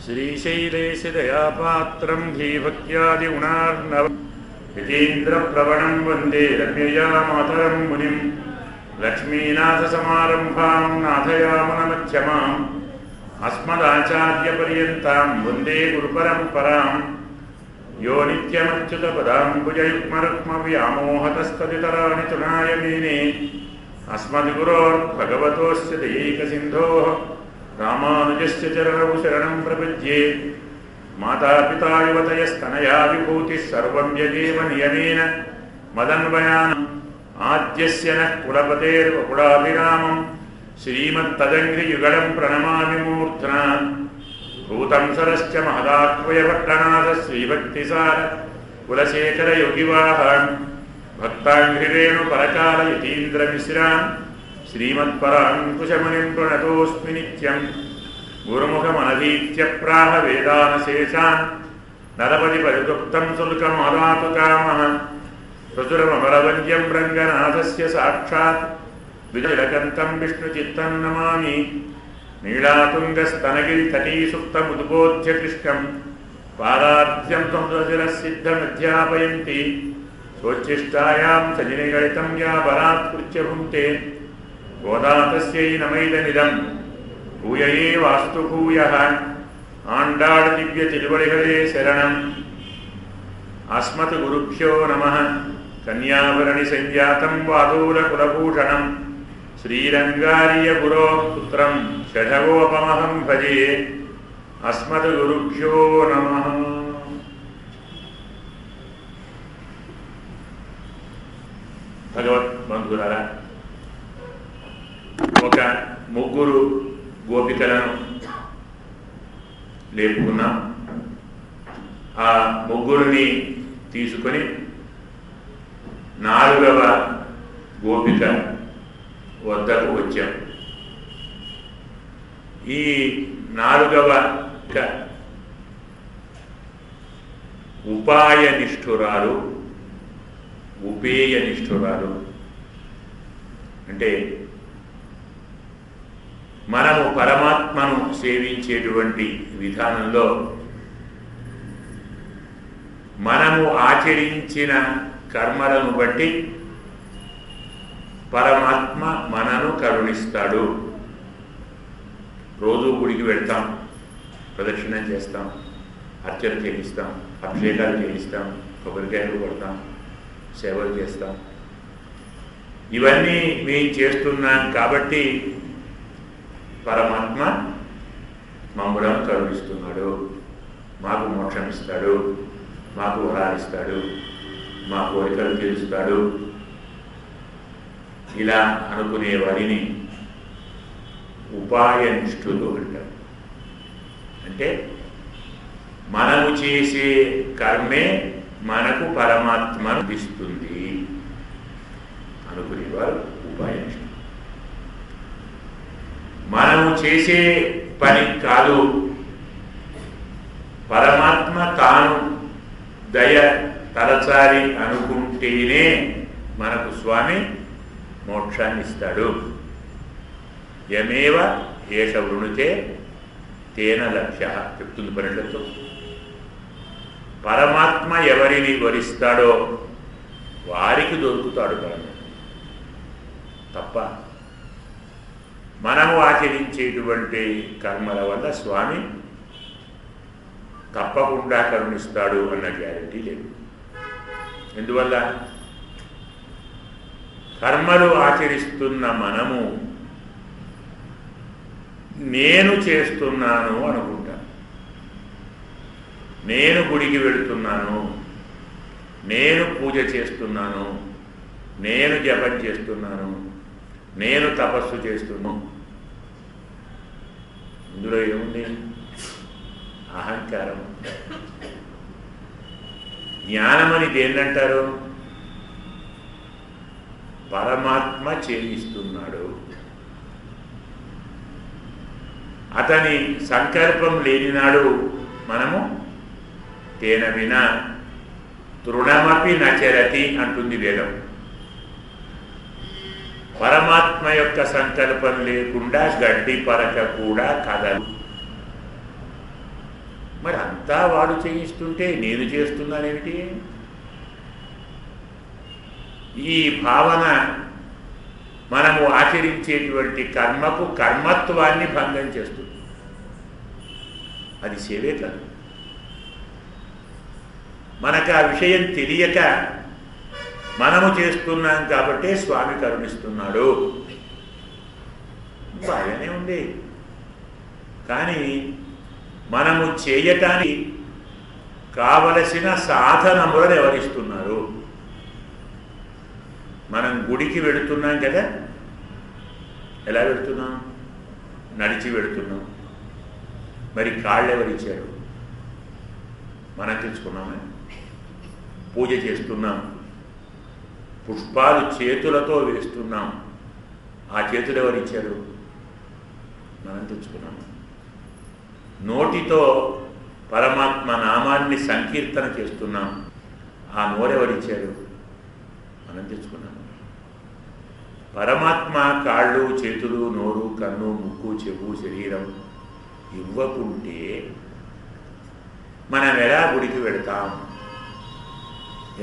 श्रीशैलेशदयापात्रं धीभक्त्यादिगुणार्णवं यतीन्द्रप्रवणं वन्दे रम्यया मातरं मुनिं लक्ष्मीनाथसमारम्भां नाथयामुनमध्यमाम् अस्मदाचार्यपर्यन्तां वन्दे गुरुपरम्परां यो नित्यमच्युतपदाम्बुजयुग्मरुक्मव्यामोहतस्तदितराणि तृणाय मेने अस्मद्गुरोर्भगवतोऽस्य दयैकसिन्धोः रामानुजस्य चरणौ शरणं प्रपद्ये। मातापिता युवतयस्तनया विभूतिः सर्वं यदेव नियमेन मदन्वयान् आद्यस्य नः कुलपतेर्वकुलाभिरामं श्रीमत्तदङ्घ्रियुगलं प्रणमामि मूर्ध्ना। भूतं सरश्च महदाह्वयभट्टनाथ श्रीभक्तिसार कुलशेखरयोगिवाहान् भक्ताङ्घ्रिरेणुपरकालयतीन्द्रमिश्रान् श्रीमत्पराङ्कुशमुनिं प्रणतोऽस्मि नित्यं। गुरुमुखमनधीत्य प्राह वेदानशेषान् नरपतिपरितुक्तं शुल्कमादातु कामः। प्रचुरममरवन्द्यं रङ्गनाथस्य साक्षात् विजयकन्तं विष्णुचित्तं नमामि। नीलातुङ्गस्तनगिरितटीसुप्तमुद्बोध्य कृष्णं पारार्ध्यं त्वं स्वोच्छिष्टायां सजिनिगणितं या बलात्कृत्य भुङ्क्ते। गोदातस्यै नमैदनिदं भूयये वास्तु भूयः आण्डाळ दिव्य तिरुवडिगळे शरणम्। अस्मद्गुरुभ्यो नमः। कन्याभरणि संजातं वादूलकुलभूषणं श्रीरङ्गार्यगुरोः पुत्रं षडगोपमहं भजे। अस्मद्गुरुभ्यो नमः। భగవద్బంధువులారా, ఒక ముగ్గురు గోపికలను లేపుకున్నాం. ఆ ముగ్గురిని తీసుకొని నాలుగవ గోపిక వద్దకు వచ్చాం. ఈ నాలుగవ ఉపాయనిష్ఠురాలు, ఉపేయనిష్ఠురాలు. అంటే మనము పరమాత్మను సేవించేటువంటి విధానంలో మనము ఆచరించిన కర్మలను బట్టి పరమాత్మ మనను కరుణిస్తాడు. రోజు గుడికి వెళ్తాం, ప్రదక్షిణం చేస్తాం, అర్చన చేయిస్తాం, అభిషేకాలు చేయిస్తాం, కొబ్బరికాయలు కొడతాం, సేవలు చేస్తాం. ఇవన్నీ మేము చేస్తున్నాం కాబట్టి పరమాత్మ మమ్మలను కరుణిస్తున్నాడు, మాకు మోక్షం ఇస్తాడు, మాకు వరాలిస్తాడు, మా కోరికలు తీరుస్తాడు. ఇలా అనుకునే వారిని ఉపాయనిష్ఠులు అంటారు. అంటే మనము చేసే కర్మే మనకు పరమాత్మను ఇస్తుంది అనుకునేవారు ఉపాయనిష్ఠులు. మనము చేసే పని కాదు, పరమాత్మ తాను దయ తలచాలి అనుకుంటేనే మనకు స్వామి మోక్షాన్ని ఇస్తాడు. యమేవ ఏష వృణుతే తేన లక్ష్య చెప్తుంది ఉపనిషత్తు. పరమాత్మ ఎవరిని వరిస్తాడో వారికి దొరుకుతాడు పరమాత్మ. తప్ప మనము ఆచరించేటువంటి కర్మల వల్ల స్వామి తప్పకుండా కరుణిస్తాడు అన్న గ్యారెంటీ లేదు. ఎందువల్ల? కర్మలు ఆచరిస్తున్న మనము నేను చేస్తున్నాను అనుకుంటాను, నేను గుడికి వెళుతున్నాను, నేను పూజ చేస్తున్నాను, నేను జపం చేస్తున్నాను, నేను తపస్సు చేస్తున్నాను. ఇందులో ఏముంది? అహంకారం. జ్ఞానమని దేన్నంటారు? పరమాత్మ చేయిస్తున్నాడు. అతని సంకల్పం లేనినాడు మనము తేన వినా తృణమపి నచరతి అంటుంది వేదం. పరమాత్మ యొక్క సంకల్పం లేకుండా గడ్డి పరక కూడా కదలు. మరి అంతా వాడు చేయిస్తుంటే నేను చేస్తున్నానేమిటి? ఈ భావన మనము ఆచరించేటువంటి కర్మకు కర్మత్వాన్ని భంగం చేస్తుంది. అది సేవే కాదు. మనకు ఆ విషయం తెలియక మనము చేస్తున్నాం కాబట్టే స్వామి కరుణిస్తున్నాడు. బాగానే ఉంది. కానీ మనము చేయటానికి కావలసిన సాధనములను ఎవరిస్తున్నారు? మనం గుడికి వెళుతున్నాం కదా, ఎలా వెళుతున్నాం? నడిచి వెళుతున్నాం. మరి కాళ్ళు ఎవరిచ్చారు? మనం తెచ్చుకున్నామే. పూజ చేస్తున్నాం, పుష్పాలు చేతులతో వేస్తున్నాం. ఆ చేతులు ఎవరిచ్చారు? మనం తెచ్చుకున్నాం. నోటితో పరమాత్మ నామాన్ని సంకీర్తన చేస్తున్నాం. ఆ నోరెవరిచ్చారు? మనం తెచ్చుకున్నాం. పరమాత్మ కాళ్ళు, చేతులు, నోరు, కన్ను, ముక్కు, చెవు, శరీరం ఇవ్వకుంటే మనం ఎలా గుడికి వెళతాం?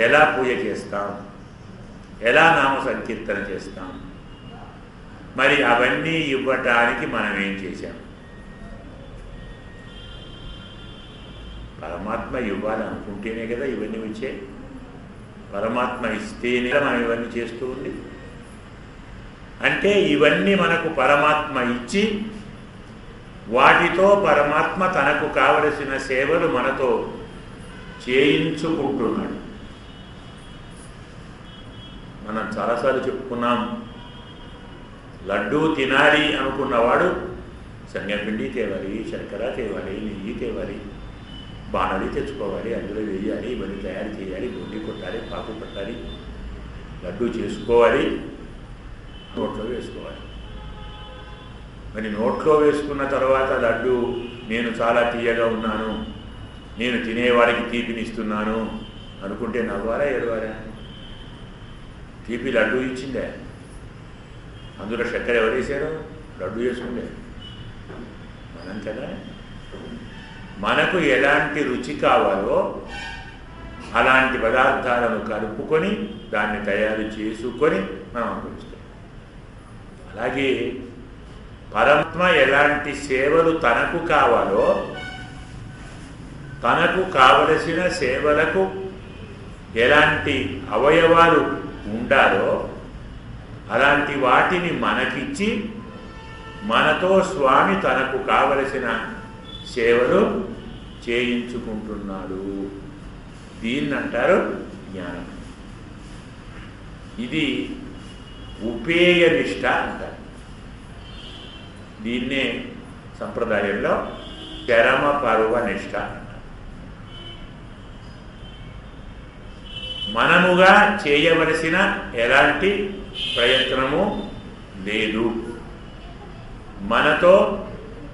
ఎలా పూజ చేస్తాం? ఎలా నామ సంకీర్తన చేస్తాం? మరి అవన్నీ ఇవ్వటానికి మనం ఏం చేశాం? పరమాత్మ ఇవ్వాలనుకుంటేనే కదా ఇవన్నీ వచ్చాయి. పరమాత్మ ఇస్తేనే మనం ఇవన్నీ చేస్తూ ఉంది. అంటే ఇవన్నీ మనకు పరమాత్మ ఇచ్చి వాటితో పరమాత్మ తనకు కావలసిన సేవలు మనతో చేయించుకుంటున్నాడు. మనం చాలాసార్లు చెప్పుకున్నాం, లడ్డూ తినాలి అనుకున్నవాడు శనగపిండి తేవాలి, శర్కర తేవాలి, నెయ్యి తేవాలి, బాణలి తెచ్చుకోవాలి, అందులో వేయాలి, ఇవన్నీ తయారు చేయాలి, బొండి కొట్టాలి, పాకు పట్టాలి, లడ్డూ చేసుకోవాలి, నోట్లో వేసుకోవాలి. మరి నోట్లో వేసుకున్న తర్వాత లడ్డు నేను చాలా తీయగా ఉన్నాను, నేను తినేవాడికి తీపినిస్తున్నాను అనుకుంటే నవ్వారా ఏడవారా? తీపి లడ్డు ఇచ్చిందే, అందులో చక్కెర ఎవరేసారు? లడ్డు చేసుకుండే మనం కదా. మనకు ఎలాంటి రుచి కావాలో అలాంటి పదార్థాలను కలుపుకొని దాన్ని తయారు చేసుకొని మనం అనుభవిస్తాం. అలాగే పరమాత్మ ఎలాంటి సేవలు తనకు కావాలో, తనకు కావలసిన సేవలకు ఎలాంటి అవయవాలు ఉండాలో అలాంటి వాటిని మనకిచ్చి మనతో స్వామి తనకు కావలసిన సేవలు చేయించుకుంటున్నాడు. దీన్ని అంటారు జ్ఞానం. ఇది ఉపేయ నిష్ఠ అంటారు. దీన్నే సంప్రదాయంలో చరమ పర్వ నిష్ఠ అంటారు. మనముగా చేయవలసిన ఎలాంటి ప్రయత్నము లేదు. మనతో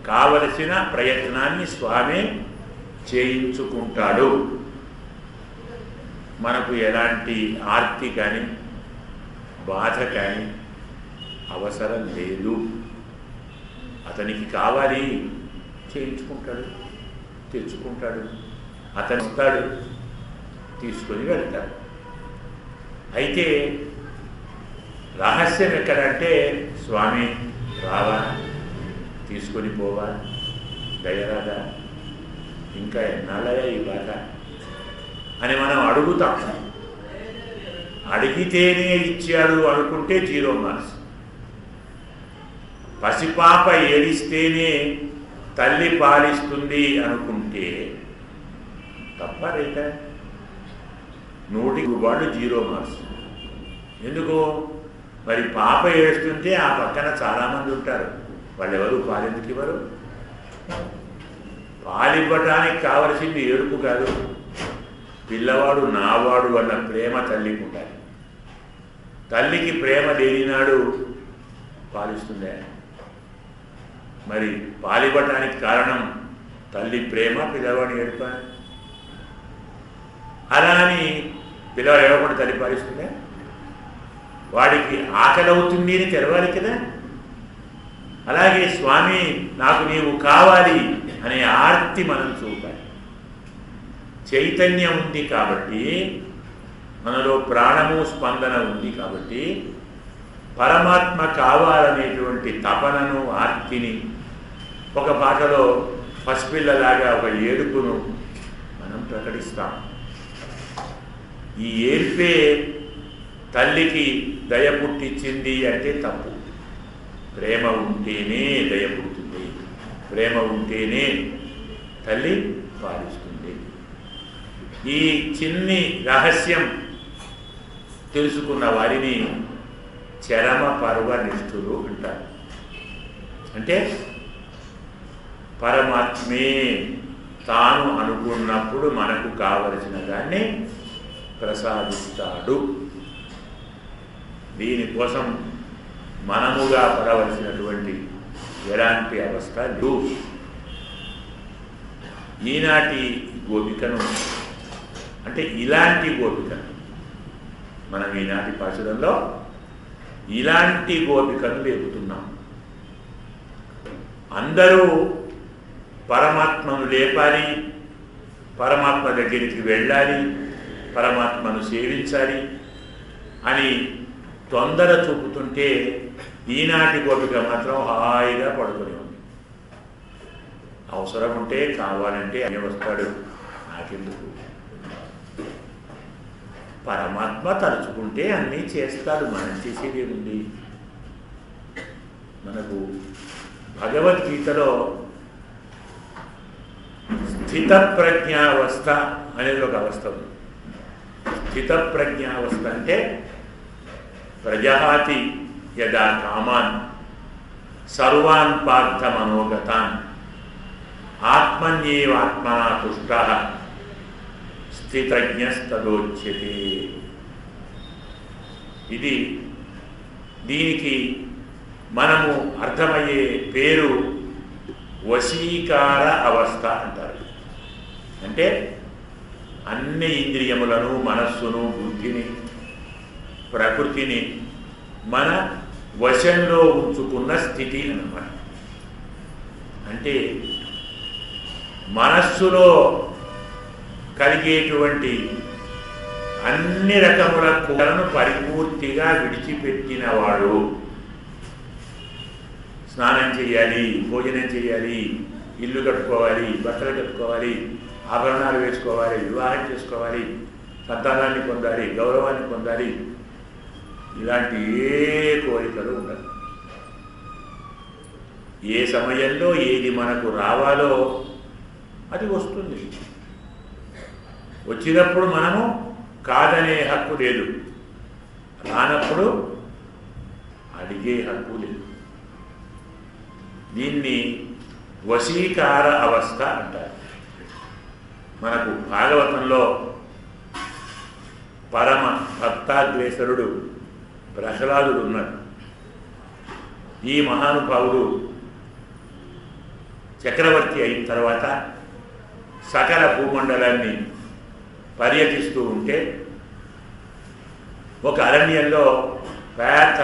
కావలసిన ప్రయత్నాన్ని స్వామి చేయించుకుంటాడు. మనకు ఎలాంటి ఆర్తి కానీ బాధ కానీ అవసరం లేదు. అతనికి కావాలి, చేయించుకుంటాడు, తెచ్చుకుంటాడు. అతను వస్తాడు, తీసుకొని వెళ్తాడు. అయితే రహస్యం ఎక్కడంటే స్వామి రావా, తీసుకొని పోవా, దయరాదా, ఇంకా ఎన్నాళ్ళయా ఈ బాధ అని మనం అడుగుతాం. అడిగితేనే ఇచ్చాడు అనుకుంటే 0 మార్క్స్. పసిపాప ఏడిస్తేనే తల్లి పాలిస్తుంది అనుకుంటే తప్ప రైటా? 100కి 0 మార్క్స్. ఎందుకు? మరి పాప ఏడుస్తుంటే ఆ పక్కన చాలామంది ఉంటారు, వాళ్ళు ఎవరు పాలెందుకు ఇవ్వరు? పాలివ్వటానికి కావలసింది ఏడుపు కాదు, పిల్లవాడు నావాడు అన్న ప్రేమ తల్లికి ఉండాలి. తల్లికి ప్రేమ లేనినాడు పాలిస్తుందే? మరి పాలివ్వటానికి కారణం తల్లి ప్రేమ, పిల్లవాడిని ఏడుప? అలా అని పిల్లవాడు ఏడవకుండా తల్లి పాలిస్తుందే? వాడికి ఆకలి అవుతుంది అని తెలవాలి కదా. అలాగే స్వామి నాకు నీవు కావాలి అనే ఆర్తి మనం చూపాలి. చైతన్యం ఉంది కాబట్టి, మనలో ప్రాణము స్పందన ఉంది కాబట్టి పరమాత్మ కావాలనేటువంటి తపనను, ఆర్తిని ఒక పాటలో పసిపిల్లలాగా ఒక ఏడుపును మనం ప్రకటిస్తాం. ఈ ఏడ్పే తల్లికి దయ పుట్టించింది అంటే తప్పు. ప్రేమ ఉంటేనే దయ పుడుతుంది, ప్రేమ ఉంటేనే తల్లి పాలిస్తుంది. ఈ చిన్ని రహస్యం తెలుసుకున్న వారిని చరమ పర్వనిష్ఠులు అంటారు. అంటే పరమాత్మే తాను అనుకున్నప్పుడు మనకు కావలసిన దాన్ని ప్రసాదిస్తాడు. దీనికోసం మనముగా పడవలసినటువంటి ఎలాంటి అవస్థ లేదు. ఈనాటి గోపికను అంటే ఇలాంటి గోపికను మనం ఈనాటి పాశురంలో ఇలాంటి గోపికను లేపుతున్నాం. అందరూ పరమాత్మను లేపాలి, పరమాత్మ దగ్గరికి వెళ్ళాలి, పరమాత్మను సేవించాలి అని తొందర చూపుతుంటే ఈనాటి గోపిక మాత్రం హాయిగా పడుకొని ఉంది. అవసరం ఉంటే కావాలంటే అనే వస్తాడు, నాకెందుకు? పరమాత్మ తలుచుకుంటే అన్నీ చేస్తాడు, మనం చేసేది ఉంది. మనకు భగవద్గీతలో స్థితప్రజ్ఞావస్థ అనేది ఒక అవస్థ ఉంది. స్థితప్రజ్ఞావస్థ అంటే ప్రజహాతి యదా కామాన్ సర్వాన్ పార్థ మనోగతాన్ ఆత్మన్యేవాత్మనా తుష్టః స్థితజ్ఞస్తదోచ్యతే. ఇది దీనికి మనము అర్థమయ్యే పేరు వశీకార అవస్థ అంటారు. అంటే అన్ని ఇంద్రియములను, మనస్సును, బుద్ధిని, ప్రకృతిని మన వశంలో ఉంచుకున్న స్థితి అన్నమాట. అంటే మనస్సులో కలిగేటువంటి అన్ని రకముల కోరికలను పరిపూర్తిగా విడిచిపెట్టినవాడు. స్నానం చేయాలి, భోజనం చేయాలి, ఇల్లు కట్టుకోవాలి, బట్టలు కట్టుకోవాలి, ఆభరణాలు వేసుకోవాలి, వివాహం చేసుకోవాలి, సంతానాన్ని పొందాలి, గౌరవాన్ని పొందాలి, ఇలాంటి ఏ కోరికలు ఉండదు. ఏ సమయంలో ఏది మనకు రావాలో అది వస్తుంది. వచ్చినప్పుడు మనము కాదనే హక్కు లేదు, రానప్పుడు అడిగే హక్కు లేదు. దీన్ని వశీకార అవస్థ అంటారు. మనకు భాగవతంలో పరమ భక్తాగ్రేసరుడు ప్రహ్లాదుడు ఉన్నాడు. ఈ మహానుభావుడు చక్రవర్తి అయిన తర్వాత సకల భూమండలాన్ని పర్యటిస్తూ ఉంటే ఒక అరణ్యంలో పేద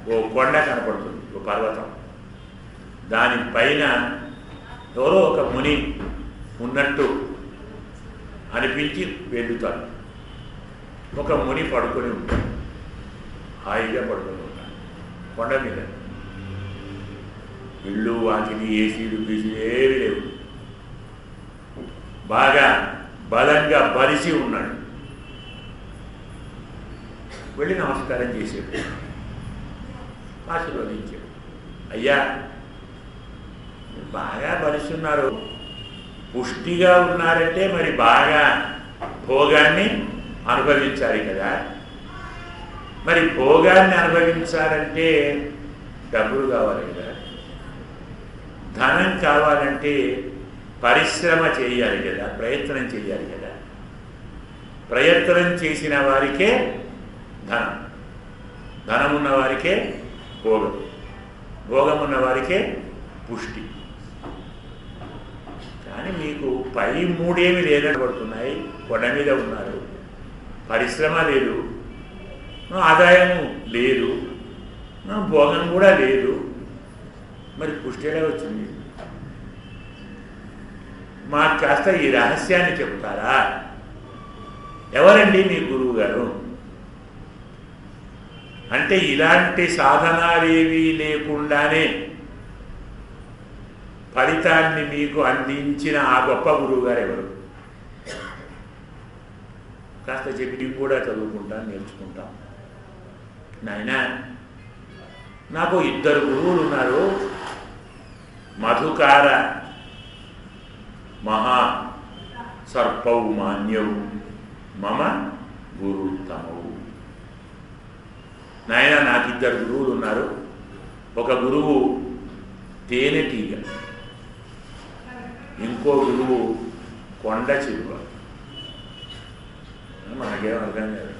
ఓ కొండ కనపడుతుంది, ఓ పర్వతం. దానిపైన ఎవరో ఒక ముని ఉన్నట్టు అనిపించి వెళ్తాడు. ఒక ముని పడుకొని ఉంటాడు, హాయిగా పడుకొని ఉంటాడు కొండ మీద. ఇళ్ళు, వాకిలి, ఏసీలు, బీసీలు ఏవి లేవు. బాగా బలంగా బలిసి ఉన్నాడు. వెళ్ళి నమస్కారం చేశాడు, ఆశీర్వదించాడు. అయ్యా, బాగా బలిస్తున్నారు, పుష్టిగా ఉన్నారంటే మరి బాగా భోగాన్ని అనుభవించాలి కదా. మరి భోగాన్ని అనుభవించాలంటే డబ్బులు కావాలి కదా, ధనం కావాలంటే పరిశ్రమ చేయాలి కదా, ప్రయత్నం చేయాలి కదా. ప్రయత్నం చేసిన వారికే ధనం, ధనం ఉన్న వారికే భోగం, భోగం ఉన్న వారికే పుష్టి. కానీ మీకు పై మూడేమి లేదని పడుతున్నాయి. కొండ మీద ఉన్నారు, పరిశ్రమ లేదు, ఆదాయము లేదు, భోగం కూడా లేదు, మరి పుష్టి ఎలా వచ్చింది? మాకు కాస్త ఈ రహస్యాన్ని చెప్తారా ఎవరండి మీ గురువు గారు అంటే ఇలాంటి సాధనాలేవీ లేకుండానే ఫలితాన్ని మీకు అందించిన ఆ గొప్ప గురువు గారు ఎవరు? కాస్త చెప్పి కూడా చదువుకుంటాం, నేర్చుకుంటాం. నాయనా, నాకు 2 గురువులు ఉన్నారు. మధుకార మహా సర్పౌ మాన్యౌ మమ గురుత్తమౌ. నాయన, నాకు 2 గురువులు ఉన్నారు. ఒక గురువు తేనెటీగ, ఇంకో గురువు కొండ చిలువ. మనకేం అర్థం కాదు.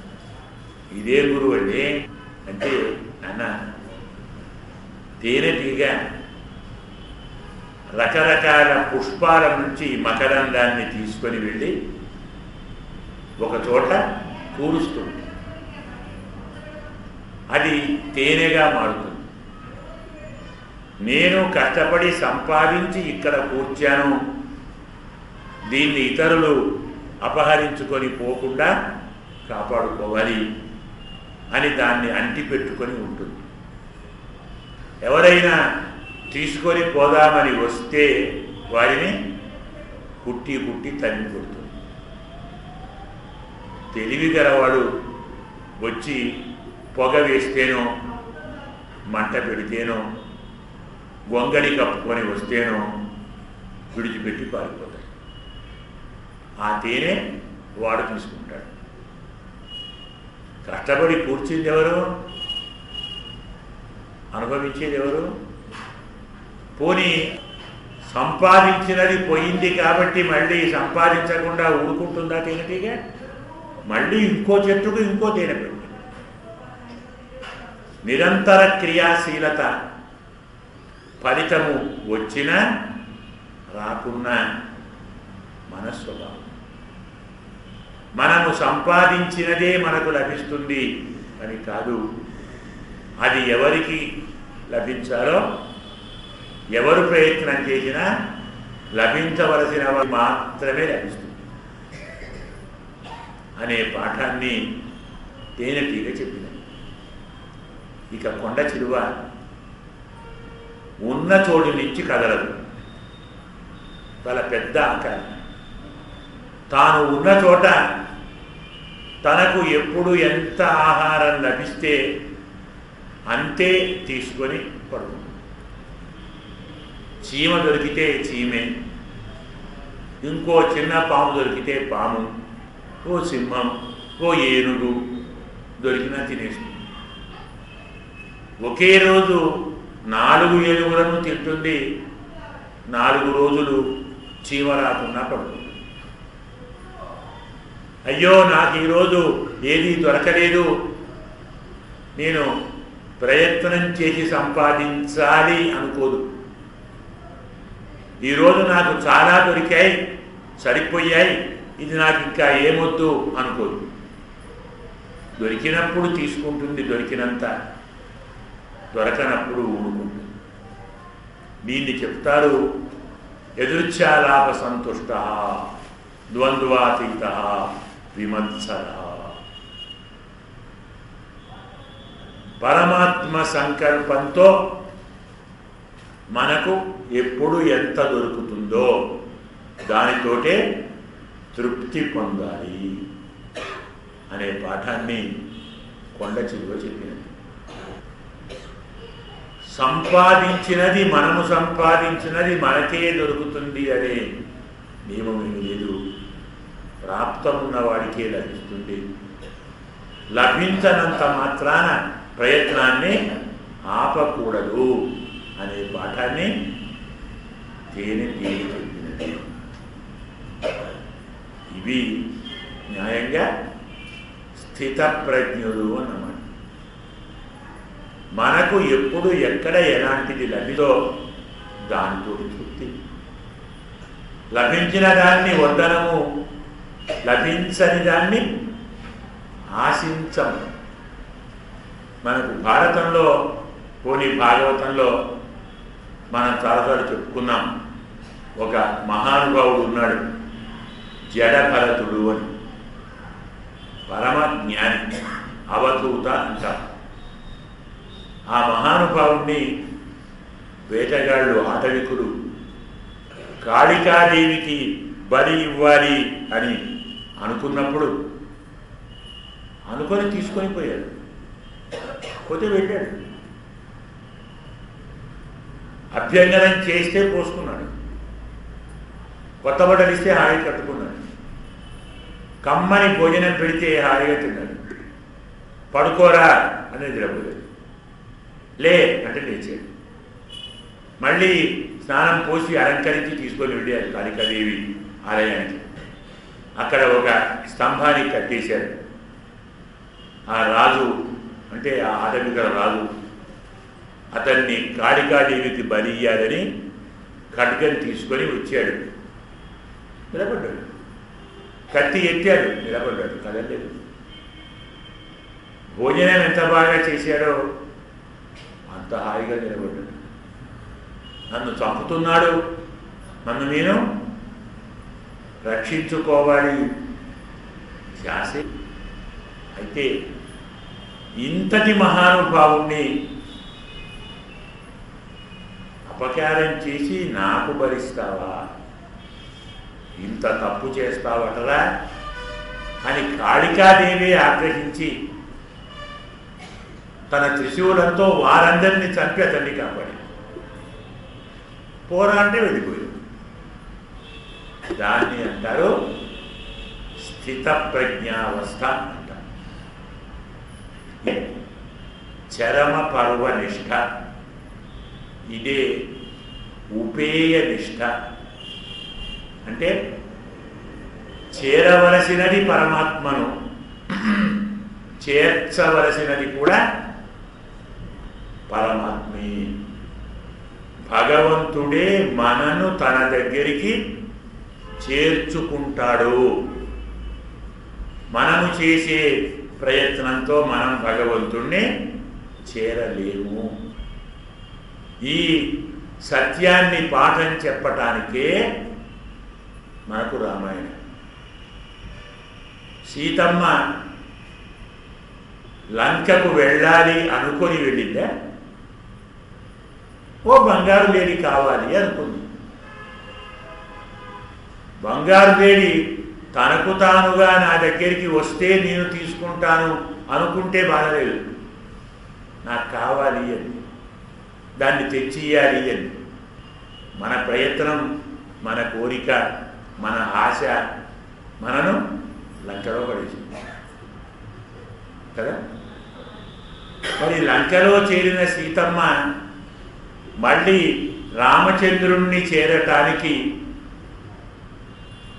ఇదే గురువు అండి అంటే, అన్న తేనెటీగ రకరకాల పుష్పాల నుంచి మకరందాన్ని తీసుకొని వెళ్ళి ఒక చోట కూరుస్తుంది. అది తేనెగా మారుతుంది. నేను కష్టపడి సంపాదించి ఇక్కడ కూర్చాను, దీన్ని ఇతరులు అపహరించుకొని పోకుండా కాపాడుకోవాలి అని దాన్ని అంటి పెట్టుకొని ఉంటుంది. ఎవరైనా తీసుకొని పోదామని వస్తే వారిని పుట్టి పుట్టి తన్ని కొడుతుంది. తెలివి గలవాడు వచ్చి పొగ వేస్తేనో, మంట పెడితేనో, గొంగడి కప్పుకొని వస్తేనో విడిచిపెట్టి పారిపోతాయి. ఆ తేనె వాడు తీసుకుంటాడు. కష్టపడి కూర్చుంది ఎవరు? అనుభవించేది ఎవరు? పోనీ సంపాదించినది పోయింది కాబట్టి మళ్ళీ సంపాదించకుండా ఊరుకుంటుందా తేనెటీగ? మళ్ళీ ఇంకో చెట్టుకు ఇంకో తేనె పెడుతుంది. నిరంతర క్రియాశీలత ఫలితము వచ్చినా రాకున్నా మన స్వభావం. మనము సంపాదించినదే మనకు లభిస్తుంది అని కాదు, అది ఎవరికి లభించాలో, ఎవరు ప్రయత్నం చేసినా లభించవలసిన మాత్రమే లభిస్తుంది అనే పాఠాన్ని తేనెటీగ చెప్పింది. ఇక కొండ చిలువ ఉన్న చోటు నుంచి కదలదు. చాలా పెద్ద ఆకారం. తాను ఉన్న చోట తనకు ఎప్పుడు ఎంత ఆహారం లభిస్తే అంతే తీసుకొని పడుతుంది. చీమ దొరికితే చీమే, ఇంకో చిన్న పాము దొరికితే పాము, ఓ సింహం, ఓ ఏనుగు దొరికినా తినేస్తుంది. ఒకే రోజు 4 ఏనుగులను తింటుంది, 4 రోజులు చీమ రాకుండా పడుతుంది. అయ్యో, నాకు ఈరోజు ఏదీ దొరకలేదు, నేను ప్రయత్నం చేసి సంపాదించాలి అనుకోదు. ఈరోజు నాకు చాలా దొరికాయి, సరిపోయాయి, ఇది నాకు ఇంకా ఏమొద్దు అనుకోదు. దొరికినప్పుడు తీసుకుంటుంది దొరికినంత, దొరకనప్పుడు ఊరుకుంటుంది. దీన్ని చెప్తారు ఎదుర్చాలాప సంతుష్ట ద్వంద్వాతీత విమత్సర. పరమాత్మ సంకల్పంతో మనకు ఎప్పుడు ఎంత దొరుకుతుందో దానితోటే తృప్తి పొందాలి అనే పాఠాన్ని కొండ చిలువ చెప్పినది. సంపాదించినది, మనము సంపాదించినది మనకే దొరుకుతుంది అనే నియమం ఏమి లేదు. ప్రాప్తం ఉన్నవాడికే లభిస్తుంది. లభించనంత మాత్రాన ప్రయత్నాన్ని ఆపకూడదు అనే పాఠాన్ని తేనెటీగ చెప్పినది. ఇవి న్యాయంగా స్థితప్రజ్ఞులు అన్నమాట. మనకు ఎప్పుడు ఎక్కడ ఎలాంటిది లభిదో దానితో తృప్తి. లభించిన దాన్ని వద్దనము, లభించని దాన్ని ఆశించము. మనకు భారతంలో, పోనీ భాగవతంలో మనం చాలాసార్లు చెప్పుకున్నాం. ఒక మహానుభావుడు ఉన్నాడు, జడభరతుడు అని. పరమ జ్ఞాని, అవధూత అంటారు. ఆ మహానుభావుణ్ణి వేటగాళ్ళు, ఆటవికులు కాళికాదేవికి బలి ఇవ్వాలి అని అనుకున్నప్పుడు అనుకొని తీసుకొని పోయాడు. పోతే వెళ్ళాడు, అభ్యంగనం చేస్తే పోసుకున్నాడు, కొత్త బట్టలు ఇస్తే హాయి కట్టుకున్నాడు, కమ్మని భోజనం పెడితే హాయిగా తిన్నాడు, పడుకోరా అనేది నిద్రపోయాడు, లే అంటే లేచాడు, మళ్ళీ స్నానం పోసి అలంకరించి తీసుకొని వెళ్ళారు కాళికాదేవి ఆలయానికి. అక్కడ ఒక స్తంభానికి కట్టేశారు. ఆ రాజు అంటే ఆ ఆటవికల రాజు అతన్ని కాళికాదేవికి బలి ఇయ్యాలని ఖడ్గం తీసుకొని వచ్చాడు. నిలబడ్డాడు, కత్తి ఎత్తాడు, నిలబడ్డాడు, కదలేదు. భోజనం ఎంత బాగా చేశాడో అంత హాయిగా నిలబడ్డాడు. నన్ను చంపుతున్నాడు, నన్ను నేను రక్షించుకోవాలి ధ్యాసే. అయితే ఇంతటి మహానుభావుణ్ణి అపకారం చేసి నాకు భరిస్తావా, ఇంత తప్పు చేస్తావటరా అని కాళికాదేవి ఆగ్రహించి తన త్రిశూలంతో వారందరినీ చంపి అతన్ని కాపాడి పోరా అంటే వెళ్ళిపోయాడు. దాన్ని అంటారు స్థిత ప్రజ్ఞావస్థ అంటారు. చరమ పర్వ నిష్ఠ, ఇదే ఉపేయ నిష్ఠ. అంటే చేరవలసినది పరమాత్మను, చేర్చవలసినది కూడా పరమాత్మే. భగవంతుడే మనను తన దగ్గరికి చేర్చుకుంటాడు. మనము చేసే ప్రయత్నంతో మనం భగవంతుణ్ణి చేరలేము. ఈ సత్యాన్ని పాఠం చెప్పటానికే మనకు రామాయణం. సీతమ్మ లంకకు వెళ్ళాలి అనుకొని వెళ్ళిందా? ఓ బంగారు లేడి కావాలి అనుకుంది. బంగారు లేడి తనకు తానుగా నా దగ్గరికి వస్తే నేను తీసుకుంటాను అనుకుంటే బాధలేదు. నాకు కావాలి అని, దాన్ని తెచ్చియాలి అని. మన ప్రయత్నం, మన కోరిక, మన ఆశ మనను లంకలో పడేసింది కదా. మరి లంకలో చేరిన సీతమ్మ మళ్ళీ రామచంద్రుణ్ణి చేరటానికి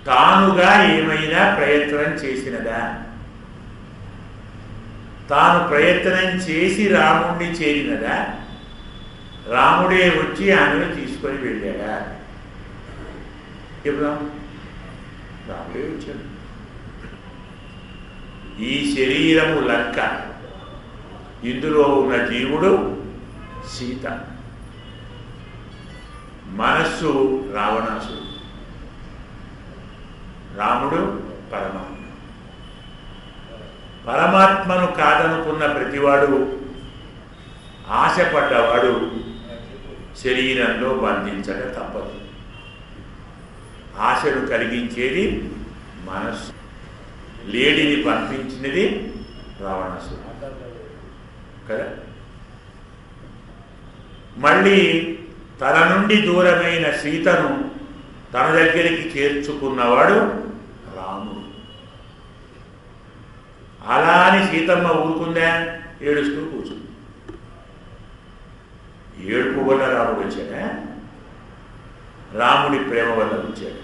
తానుగా ఏమైనా ప్రయత్నం చేసినదా? తాను ప్రయత్నం చేసి రాముణ్ణి చేరినదా? రాముడే వచ్చి ఆమెను తీసుకొని వెళ్ళాడా? చెప్దాం, రాముడే వచ్చాడు. ఈ శరీరము లంక, ఇందులో ఉన్న జీవుడు సీత, మనస్సు రావణాసుడు, రాముడు పరమాత్మ. పరమాత్మను కాదనుకున్న ప్రతివాడు, ఆశపడ్డవాడు శరీరంలో బంధించక తప్పదు. ఆశను కలిగించేది మనస్సు, లేడిని పంపించినది రావణాసుడు కదా. మళ్ళీ తన నుండి దూరమైన సీతను తన దగ్గరికి చేర్చుకున్నవాడు రాముడు. అలా అని సీతమ్మ ఊరుకుందా? ఏడుస్తూ కూర్చుంది. ఏడుపు వల్ల రాముడు వచ్చాడా? రాముడి ప్రేమ వల్ల వచ్చాడు.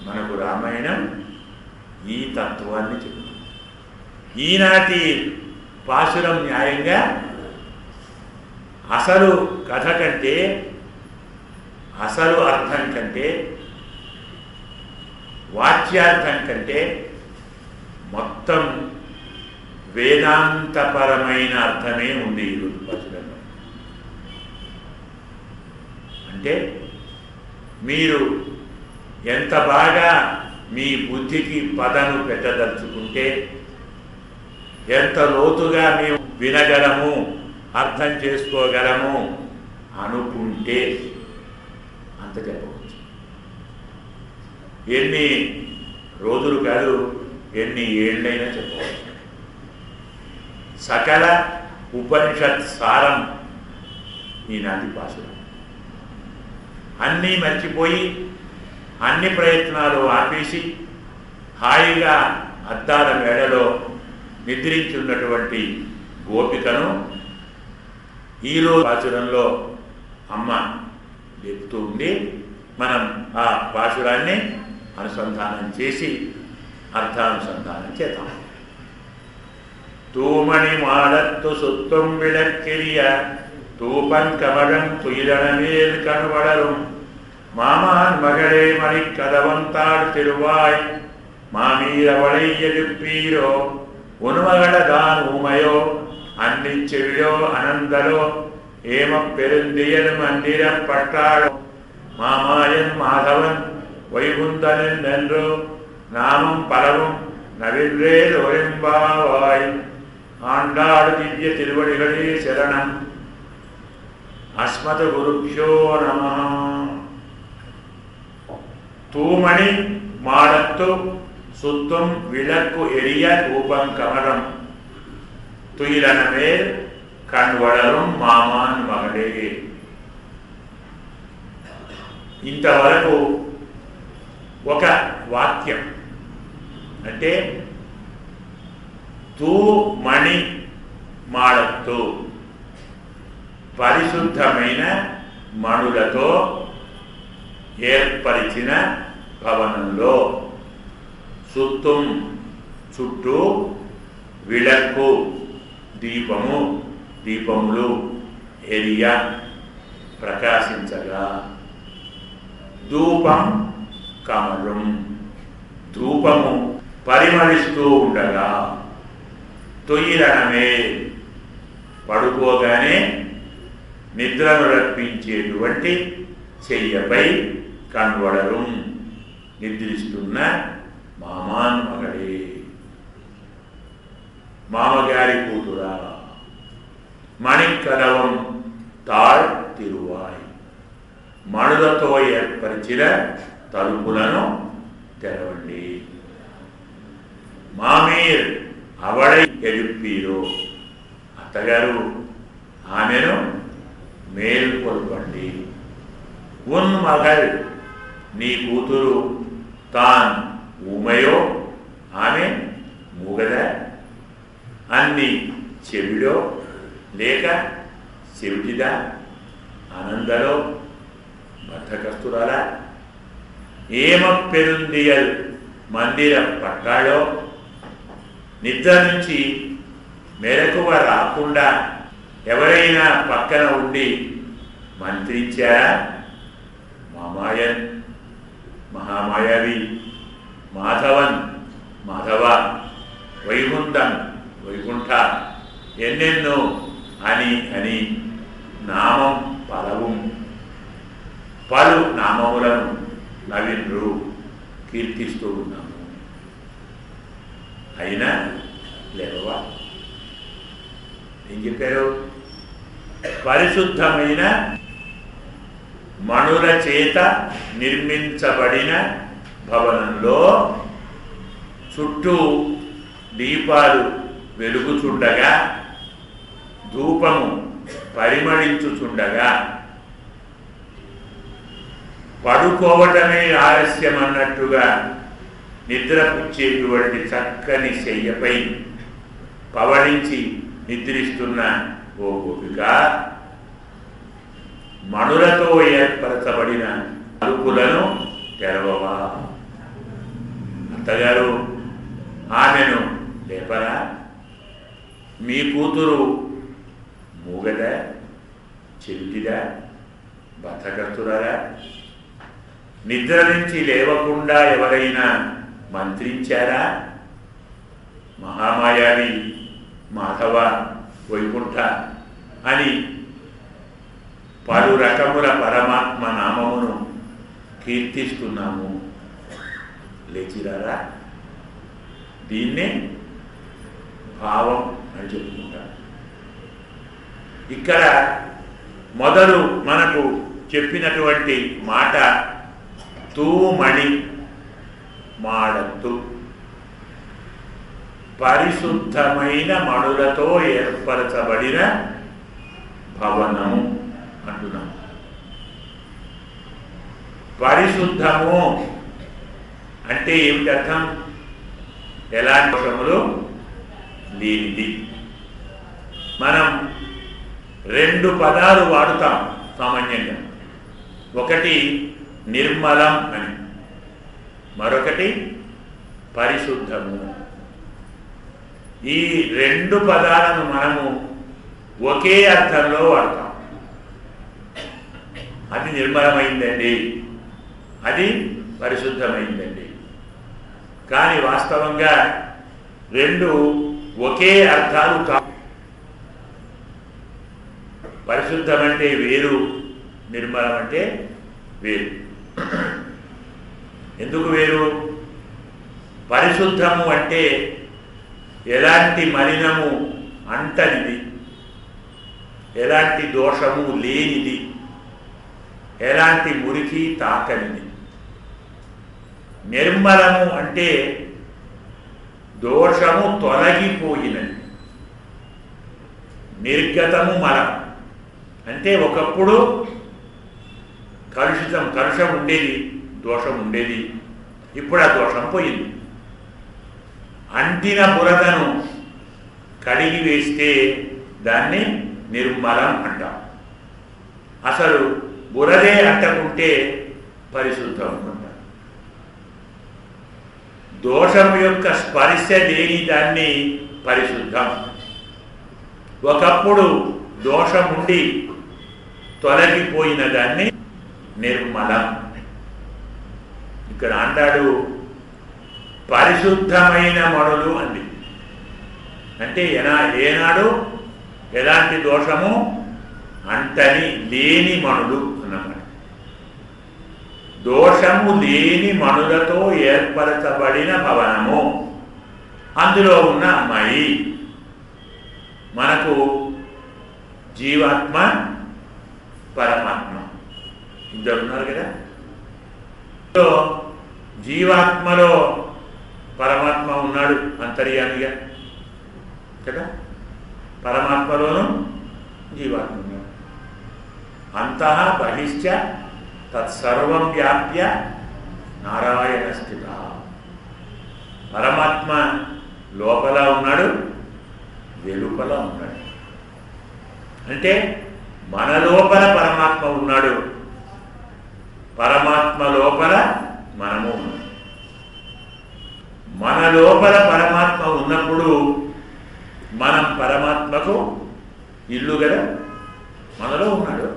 మనకు రామాయణం ఈ తత్వాన్ని చెబుతుంది. ఈనాటి పాశురం న్యాయంగా అసలు కథ కంటే, అసలు అర్థం కంటే, వాచ్యార్థం కంటే మొత్తం వేదాంతపరమైన అర్థమే ఉంది ఈరోజు పాశురంలో. అంటే మీరు ఎంత బాగా మీ బుద్ధికి పదను పెట్టదలుచుకుంటే, ఎంత లోతుగా మేము వినగలము, అర్థం చేసుకోగలము అనుకుంటే అంత చెప్పవచ్చు. ఎన్ని రోజులు కాదు, ఎన్ని ఏళ్ళైనా చెప్పవచ్చు. సకల ఉపనిషత్ సారం ఈనాటి పాసురం. అన్నీ మర్చిపోయి అన్ని ప్రయత్నాలు ఆపేసి హాయిగా అద్దాల మేడలో నిద్రించున్నటువంటి గోపికను ఈరోజు పాసురంలో అమ్మ చెప్తూ ఉండి మనం ఆ పాసురాన్ని అనుసంధానం చేసి అర్థానుసంధానం చేద్దాం. தூமணி மாடத்து சுத்தும் விளக்கெரிய தூபன் கமலம் துயிலனமேல் கண்வளரும் மாமான் மகளே மணிக்கதவந்தாள் திருவாய் மாமீரவளை எழுப்பீரோ உன்மகளதான் ஊமையோ அன்னிச் செவியோ அனந்தலோ ஏமப் பெருந்தியல் மந்திரப்பட்டாளோ மாமாயன் மாதவன் வைகுந்தனன் என்றோ நாமம் பலவும் நவின்றேல் ஒரும்பாவாய் ஆண்டாடு திவ்ய திருவடிகளே சரணம். அஸ்மத் குருப்யோ நமः. தூமணி மாடத்து சுத்தும் விளக்கு எரிய தூபம் கமலம் துயிலனமேல் கண் வளரும் మామాన్ మగడే. ఇంతవరకు ఒక వాక్యం అంటే తూమణి మాడత్తు పరిశుద్ధమైన మణులతో ఏర్పరిచిన భవనంలో, సుత్తుం చుట్టూ, విళక్కు దీపము దీపములు, ఎరియ ప్రకాశించగా, ధూపం కమలం ధూపము పరిమళిస్తూ ఉండగా, తొయ్యిలనమే పడుకోగానే నిద్రను రప్పించేటువంటి చెయ్యపై కన్వడరం నిద్రిస్తున్న మామాన్ మగడే. మామగారి కూతురా. మణికదవం తాళ్ తిరువాయ్ మణులతో ఏర్పరిచిన తలుపులను తెరవండి. మామీర్ అవళై ఎలుప్పీరో అత్తగారు ఆమెను మేల్కొల్పండి. ఉన్ మగల్ నీ కూతురు తాన్ ఊమయో ఆమె మూగదా, అన్ని చెవిడో లేక చెవిటిదా, ఆనందలో బద్ధకస్తురాలా, ఏమ పెరుందియల్ మందిర పట్టాడో నిద్ర నుంచి మెలకువ రాకుండా ఎవరైనా పక్కన ఉండి మంత్రించారా? మామాయన్ మహామాయావి, మాధవన్ మాధవ, వైకుంఠం వైకుంఠ ఎన్నెన్నో అని అని నామం పలవు పలు నామములను నవీన్రు కీర్తిస్తూ ఉన్నాము. అయినా లేవా? ఏం చెప్పారు? పరిశుద్ధమైన మణుల చేత నిర్మించబడిన భవనంలో చుట్టూ దీపాలు వెలుగుచుండగా, ధూపము పరిమళించుచుండగా, పడుకోవటమే ఆలస్యం అన్నట్టుగా నిద్రపుచ్చేటువంటి చక్కని శయ్యపై పవళించి నిద్రిస్తున్న ఓ గోపిక, మణులతో ఏర్పరచబడిన తలుపులను తెరవవా? అత్తగారు ఆమెను లేపరా? మీ కూతురు మూగదా, చెవిటిదా, బద్ధకస్తురాలా? నిద్ర నుంచి లేవకుండా ఎవరైనా మంత్రించారా? మహామాయావి, మాధవ, వైకుంఠ అని పలు రకముల పరమాత్మ నామమును కీర్తిస్తున్నాము. లేచిరారా. దీన్నే భావం అని చెప్పుకుంటారు. ఇక్కడ మొదలు మనకు చెప్పినటువంటి మాట తూమణి మాడత్తు, పరిశుద్ధమైన మణులతో ఏర్పరచబడిన భవనము అంటున్నాం. పరిశుద్ధము అంటే ఏమిటి అర్థం? ఎలాంటి దోషములు లేనిది. మనం రెండు పదాలు వాడుతాం సామాన్యంగా. ఒకటి నిర్మలం అని, మరొకటి పరిశుద్ధము. ఈ రెండు పదాలను మనము ఒకే అర్థంలో వాడతాం. అది నిర్మలమైందండి, అది పరిశుద్ధమైందండి. కానీ వాస్తవంగా రెండు ఒకే అర్థాలు కావు. పరిశుద్ధం అంటే వేరు, నిర్మలం అంటే వేరు. ఎందుకు వేరు? పరిశుద్ధము అంటే ఎలాంటి మలినము అంటనిది, ఎలాంటి దోషము లేనిది, ఎలాంటి మురికి తాకనిది. నిర్మలము అంటే దోషము తొలగిపోయినది. నిర్గతము మలం అంటే ఒకప్పుడు కలుషం ఉండేది, దోషం ఉండేది. ఇప్పుడు ఆ దోషం పోయింది. అంటిన బురదను కడిగి వేస్తే దాన్ని నిర్మలం అంటాం. అసలు బురదే అంటకుంటే పరిశుద్ధం అంటాం. దోషం యొక్క స్పర్శ లేని దాన్ని పరిశుద్ధం. ఒకప్పుడు దోషం ఉండి తొలగిపోయిన దాన్ని నిర్మలం. ఇక్కడ అంటాడు పరిశుద్ధమైన మణులు అంది. అంటే ఏనాడు ఎలాంటి దోషము అంటని లేని మణులు అన్నమాట. దోషము లేని మణులతో ఏర్పరచబడిన భవనము. అందులో ఉన్న అమ్మాయి మనకు జీవాత్మ పరమాత్మ ఇద్దరు ఉన్నారు కదా. జీవాత్మలో పరమాత్మ ఉన్నాడు అంతర్యామిగా కదా. పరమాత్మలోనూ జీవాత్మ ఉన్నాడు. అంతః బహిశ్చ తత్సర్వం వ్యాప్య నారాయణ స్థిత. పరమాత్మ లోపల ఉన్నాడు, వెలుపల ఉన్నాడు. అంటే మన లోపల పరమాత్మ ఉన్నాడు, పరమాత్మ లోపల మనము ఉన్నాం. మన లోపల పరమాత్మ ఉన్నప్పుడు మనం పరమాత్మకు ఇల్లు కదా. మనలో ఉన్నాడు,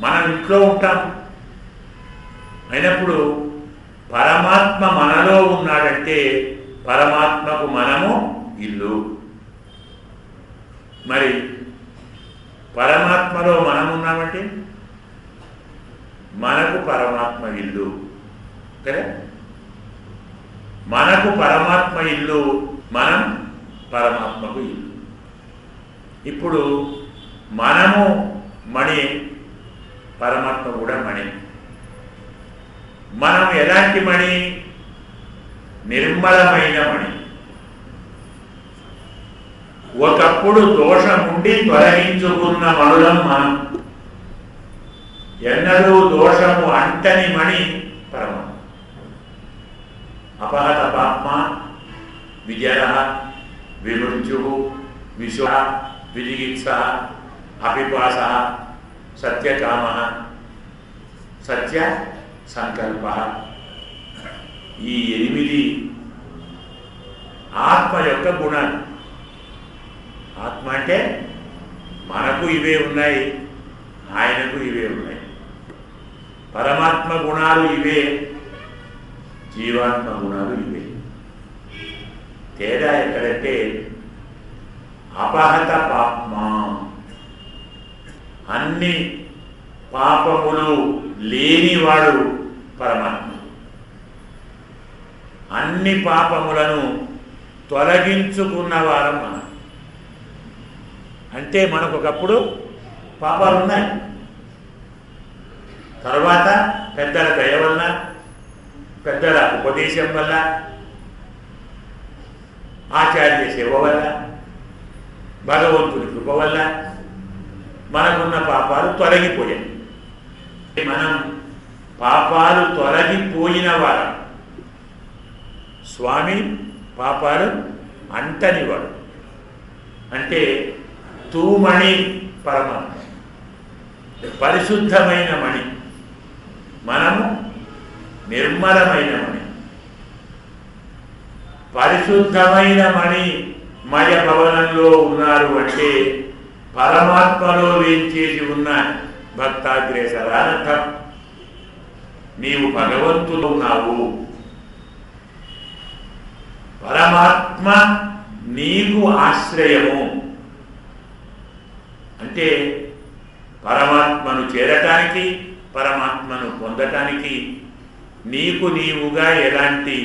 మనం ఇంట్లో ఉంటాం. అయినప్పుడు పరమాత్మ మనలో ఉన్నాడంటే పరమాత్మకు మనము ఇల్లు. మరి పరమాత్మలో మనం ఉన్నామంటే మనకు పరమాత్మ ఇల్లు కదా. మనకు పరమాత్మ ఇల్లు, మనం పరమాత్మకు ఇల్లు. ఇప్పుడు మనము మణి, పరమాత్మ కూడా మణి. మనం ఎలాంటి మణి? నిర్మలమైన మణి. ఒకప్పుడు దోషం ఉండి తొలగించుకున్న మణులం మనం. ఎన్నడూ దోషము అంటని మణి పరమాత్మ. అపహత పాప్మ విజయ విమృత్యు విశ్వ విజిగిత్స అపిపాస సత్యకామ సత్య సంకల్ప. ఈ 8 ఆత్మ యొక్క గుణాలు. ఆత్మ అంటే మనకు ఇవే ఉన్నాయి, ఆయనకు ఇవే ఉన్నాయి. పరమాత్మ గుణాలు ఇవే, జీవాత్మ గుణాలు ఇవే. తేడా ఎక్కడంటే అపహత పాప్మ, అన్ని పాపములు లేనివాడు పరమాత్మ. అన్ని పాపములను తొలగించుకున్నవారం మనం. అంటే మనకు ఒకప్పుడు పాపాలు ఉన్నాయి, తర్వాత పెద్దల దయ వల్ల, పెద్దల ఉపదేశం వల్ల, ఆచార్య సేవ వల్ల, భగవంతుడి కృప వల్ల మనకున్న పాపాలు తొలగిపోయాయి. మనం పాపాలు తొలగిపోయిన వారం. స్వామి పాపాలు అంటనివాడు. అంటే తూమణి పరమాత్మ, పరిశుద్ధమైన మణి. మనము నిర్మలమైన మణి. పరిశుద్ధమైన మణి మయ భవనంలో ఉన్నారు అంటే పరమాత్మలో వేంచేసి ఉన్న భక్తాగ్రేసరార్థం. నీవు భగవంతుడు ఉన్నావు, పరమాత్మ నీకు ఆశ్రయము. అంటే పరమాత్మను చేరటానికి, పరమాత్మను పొందటానికి నీకు నీవుగా ఎలాంటి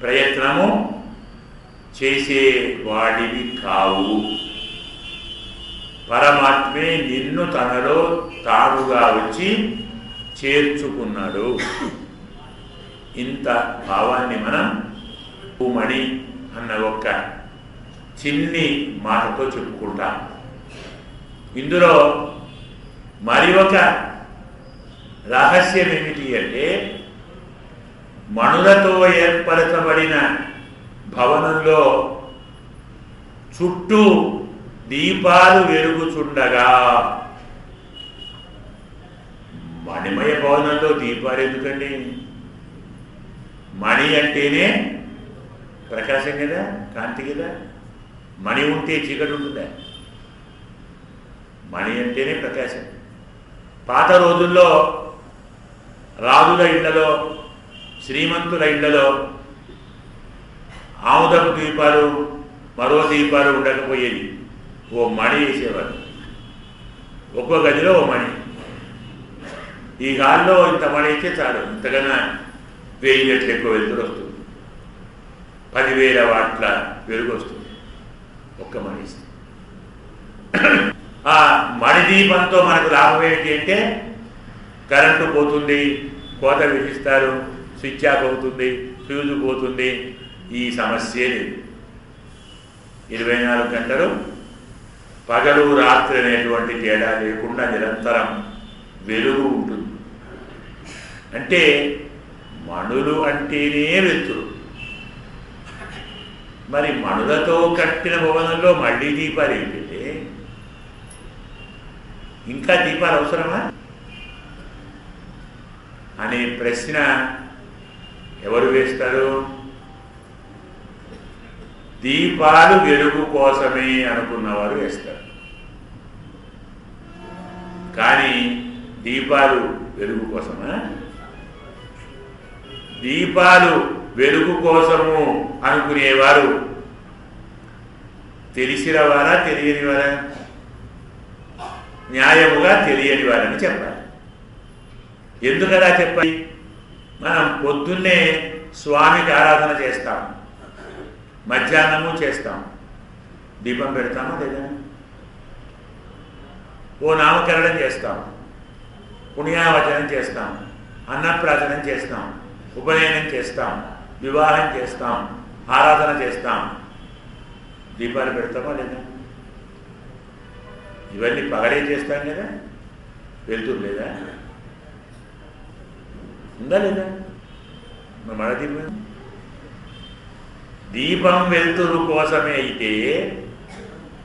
ప్రయత్నము చేసేవాడివి కావు. పరమాత్మే నిన్ను తనలో తానుగా వచ్చి చేర్చుకున్నాడు. ఇంత భావాన్ని మనం మణి అన్న ఒక్క చిన్ని మాటతో చెప్పుకుంటాం. ఇందులో మరి ఒక రహస్యం ఏమిటి అంటే, మణులతో ఏర్పరచబడిన భవనంలో చుట్టూ దీపాలు వెలుగుచుండగా, మణిమయ భవనంలో దీపాలు ఎందుకండి? మణి అంటేనే ప్రకాశం కదా, కాంతి కదా. మణి ఉంటే చీకటి ఉంటుందా? మణి అంటేనే ప్రకాశం. పాత రోజుల్లో రాజుల ఇళ్లలో, శ్రీమంతుల ఇళ్లలో ఆముదపు దీపాలు, మరో దీపాలు ఉండకపోయేది. ఓ మణి వేసేవారు, ఒక్కో గదిలో ఓ మణి. ఈ హాల్లో ఇంత మణి అయితే చాలు, ఇంతకన్నా 1000 రెట్లు ఎక్కువ వెలుతురు వస్తుంది, 10,000 వాట్ల వెలుగు వస్తుంది ఒక్క మణి ఇస్తే. ఆ మణి దీపంతో మనకు లాభం ఏంటి అంటే, కరెంటు పోతుంది, కోత విధిస్తారు, స్విచ్ ఆఫ్ అవుతుంది, ఫ్యూజు పోతుంది, ఈ సమస్యే లేదు. 24 గంటలు పగలు రాత్రి అనేటువంటి తేడా లేకుండా నిరంతరం వెలుగు ఉంటుంది. అంటే మణులు అంటేనే వెలుతురు. మరి మణులతో కట్టిన భవనంలో మళ్ళీ దీపాలు ఏంటంటే, ఇంకా దీపాలు అవసరమా అనే ప్రశ్న ఎవరు వేస్తారు? దీపాలు వెలుగు కోసమే అనుకున్నవారు వేస్తారు. కానీ దీపాలు వెలుగు కోసమా? దీపాలు వెలుగు కోసము అనుకునేవారు తెలిసినవారా, తెలియనివారా? న్యాయముగా తెలియని వారని చెప్పాలి. ఎందుకలా చెప్పాలి? మనం పొద్దున్నే స్వామికి ఆరాధన చేస్తాం, మధ్యాహ్నము చేస్తాం, దీపం పెడతామా లేదా? ఓ నామకరణం చేస్తాం, పుణ్యావచనం చేస్తాం, అన్నప్రాసనం చేస్తాం, ఉపనయనం చేస్తాం, వివాహం చేస్తాం, ఆరాధన చేస్తాం, దీపాలు పెడతామా లేదా? ఇవన్నీ పగలే చేస్తాం కదా, వెళ్తురు లేదా? ఉందా లేదా? మన దీపం దీపం వెళ్తురు కోసమే అయితే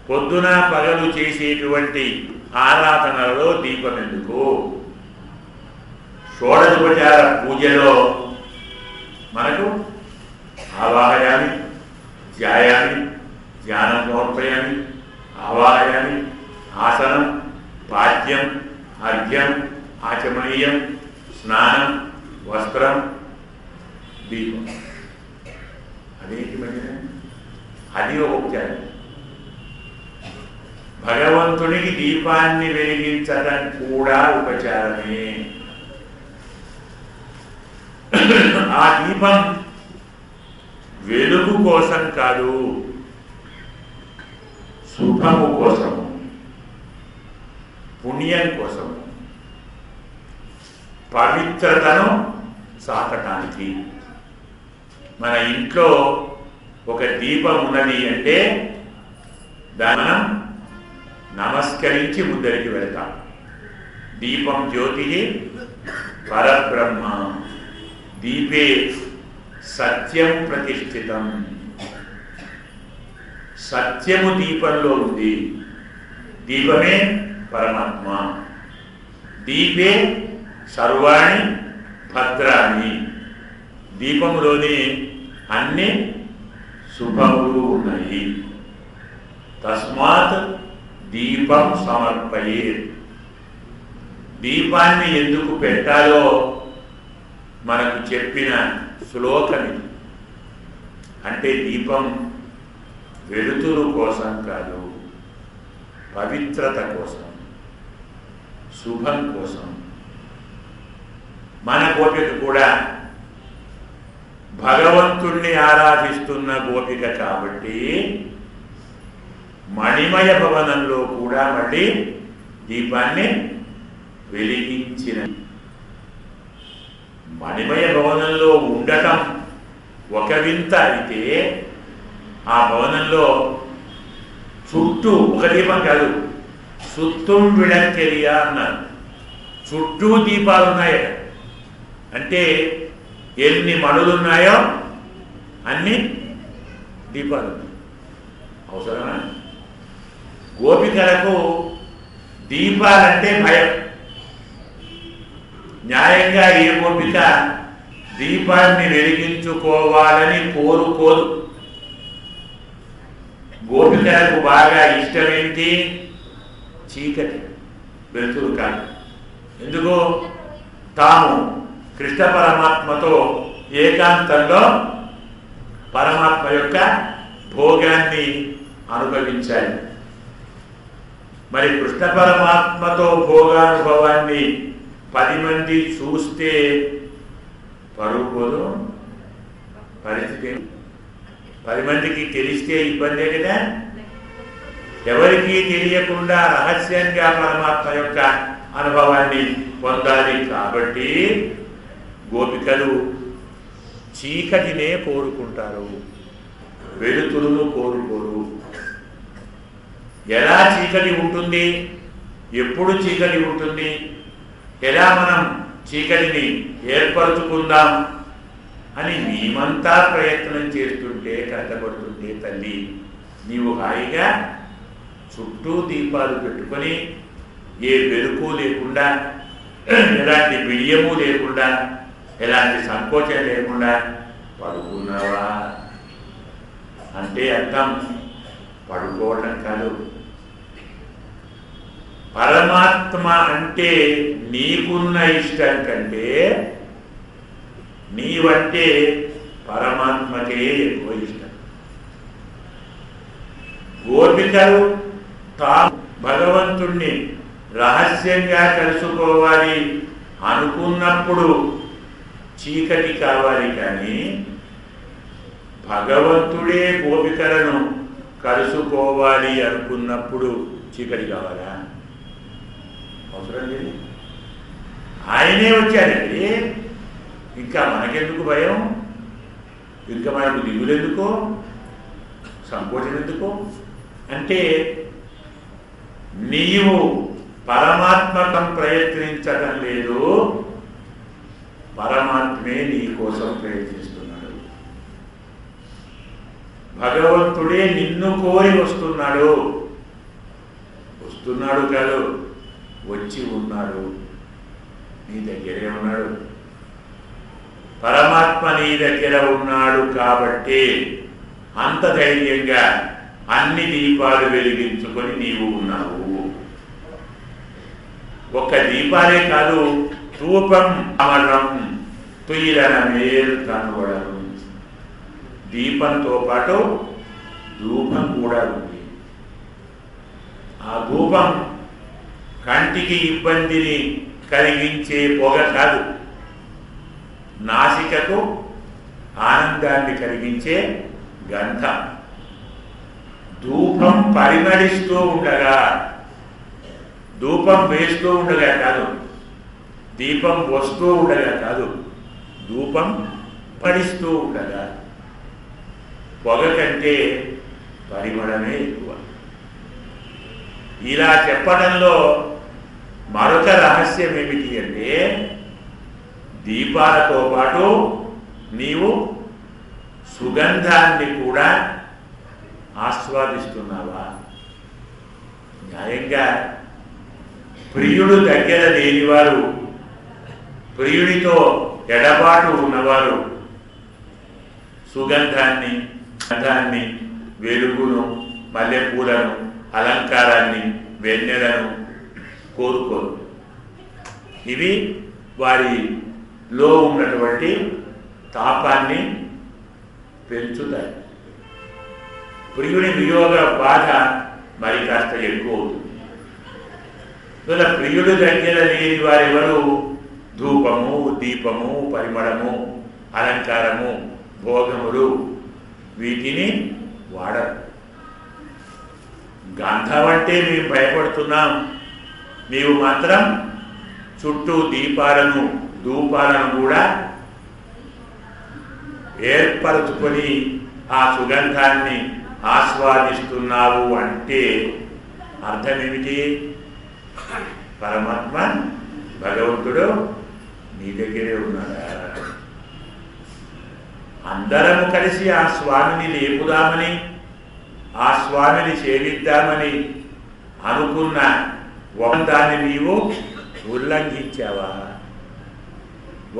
పొద్దున పగలు చేసేటువంటి ఆరాధనలో దీపం ఎందుకు? షోడశోపచార పూజలో మనకు ఆవాహయామి, ధ్యాయామి, ధ్యానం సమర్పయామి, ఆవాహయామి, ఆసనం, పాద్యం, అర్ఘ్యం, ఆచమనీయం, స్నానం, వస్త్రం, దీపం. అదేంటి మధ్య? అది ఒక ఉపచారం. భగవంతునికి దీపాన్ని వెలిగించడం కూడా ఉపచారమే. ఆ దీపం వెలుగు కోసం కాదు, శుభము కోసము, పుణ్యం కోసము, పవిత్రతను సాకటానికి. మన ఇంట్లో ఒక దీపం ఉన్నది అంటే దాన్ని మనం నమస్కరించి ముందరికి వెళ్తాం. దీపం జ్యోతి పరబ్రహ్మ, దీపే సత్యం ప్రతిష్ఠితం. సత్యము దీపంలో ఉంది, దీపమే పరమాత్మ. దీపే సర్వాణి భద్రాణి, దీపంలోని అన్ని శుభములు ఉన్నాయి. తస్మాత్ దీపం సమర్పయే. దీపాన్ని ఎందుకు పెట్టాలో మనకు చెప్పిన శ్లోకం ఇది. అంటే దీపం వెలుతురు కోసం కాదు, పవిత్రత కోసం, శుభం కోసం. మన గోపిక కూడా భగవంతుణ్ణి ఆరాధిస్తున్న గోపిక కాబట్టి మణిమయ భవనంలో కూడా మళ్ళీ దీపాన్ని వెలిగించిన. మణిమయ భవనంలో ఉండటం ఒక వింత అయితే, ఆ భవనంలో చుట్టూ ఒక దీపం కాదు, సుత్తుం విళక్కెరియా అన్నారు. చుట్టూ దీపాలు ఉన్నాయి. అంటే ఎన్ని మణులున్నాయో అన్ని దీపాలు ఉన్నాయి. అవసరమా? గోపికలకు దీపాలంటే భయం. న్యాయంగా ఏ గోపిక దీపాన్ని వెలిగించుకోవాలని కోరుకోదు. గోపికలకు బాగా ఇష్టమేంటి? చీకటి, వెలుతురు కాదు. ఎందుకు? తాము కృష్ణ పరమాత్మతో ఏకాంతంలో పరమాత్మ యొక్క భోగాన్ని అనుభవించాలి. మరి కృష్ణ పరమాత్మతో భోగానుభవాన్ని 10 మంది చూస్తే పరువు పోదు, పరిస్థితి 10 మందికి తెలిస్తే ఇబ్బందే కదా. ఎవరికీ తెలియకుండా రహస్యంగా పరమాత్మ యొక్క అనుభవాన్ని పొందాలి. కాబట్టి గోపికలు చీకటినే కోరుకుంటారు, వెలుతురును కోరుకోరు. ఎలా చీకటి ఉంటుంది? ఎప్పుడు చీకటి ఉంటుంది? ఎలా మనం చీకటిని ఏర్పరచుకుందాం అని మేమంతా ప్రయత్నం చేస్తుంటే, కష్టపడుతుంటే, తల్లి నీవు హాయిగా చుట్టూ దీపాలు పెట్టుకొని ఏ వెలుగు లేకుండా, ఎలాంటి బిడియము లేకుండా, ఎలాంటి సంకోచం లేకుండా పడుకున్నావా అంటే అర్థం పడుకోవటం కాదు. పరమాత్మ అంటే నీకున్న ఇష్టం కంటే నీవంటే పరమాత్మకే ఎక్కువ ఇష్టం. గోపికలు తాము భగవంతుణ్ణి రహస్యంగా కలుసుకోవాలి అనుకున్నప్పుడు చీకటి కావాలి, కానీ భగవంతుడే గోపికలను కలుసుకోవాలి అనుకున్నప్పుడు చీకటి కావాలా? అవసరం లేదు. ఆయనే వచ్చారండి. ఇంకా మనకెందుకు భయం? ఇంకా మనకు దిగులెందుకో, సంకోచం ఎందుకో? అంటే నీవు పరమాత్మకం ప్రయత్నించడం లేదు, పరమాత్మే నీ కోసం ప్రయత్నిస్తున్నాడు. భగవంతుడే నిన్ను కోరి వస్తున్నాడు. వస్తున్నాడు కాదు, వచ్చి ఉన్నాడు, నీ దగ్గరే ఉన్నాడు. పరమాత్మ నీ దగ్గర ఉన్నాడు కాబట్టి అంత ధైర్యంగా అన్ని దీపాలు వెలిగించుకొని నీవు ఉన్నావు. ఒక్క దీపాలే కాదు, రూపం అమరం తుయిరన మేలు కనుగొడను. దీపంతో పాటు ధూపం కూడా ఉంది. ఆ ధూపం కంటికి ఇబ్బందిని కలిగించే పొగ కాదు, నాసికకు ఆనందాన్ని కలిగించే గంధం. ధూపం పరిమళిస్తూ ఉండగా, ధూపం వేస్తూ ఉండగా కాదు, దీపం వస్తూ ఉండగా కాదు, ధూపం పడిస్తూ ఉండగా. పొగ కంటే పరిమళమే ఎక్కువ. ఇలా చెప్పడంలో మరొక రహస్యం ఏమిటి అంటే, దీపాలతో పాటు నీవు సుగంధాన్ని కూడా ఆస్వాదిస్తున్నావా? న్యాయంగా ప్రియుడు దగ్గర లేనివారు, ప్రియుడితో ఎడబాటు ఉన్నవారు సుగంధాన్ని, గంధాన్ని, వెలుగును, మల్లెపూలను, అలంకారాన్ని, వెన్నెలను కోరుకోరు. ఇవి వారిలో ఉన్నటువంటి తాపాన్ని పెంచుతాయి. ప్రియుని వియోగ బాధ మరి కాస్త ఎక్కువ అవుతుంది. ఇలా ప్రియుడు దగ్గర లేని వారెవరు ధూపము, దీపము, పరిమళము, అలంకారము, భోగములు వీటిని వాడరు. గంధం అంటే మేము భయపడుతున్నాం, నీవు మాత్రం చుట్టూ దీపాలను, ధూపాలను కూడా ఏర్పరచుకొని ఆ సుగంధాన్ని ఆస్వాదిస్తున్నావు అంటే అర్థం ఏమిటి? పరమాత్మ భగవంతుడు నీ దగ్గరే ఉన్నాడా? అందరము కలిసి ఆ స్వామిని లేపుదామని, ఆ స్వామిని సేవిద్దామని అనుకున్న దాన్ని నీవు ఉల్లంఘించావా?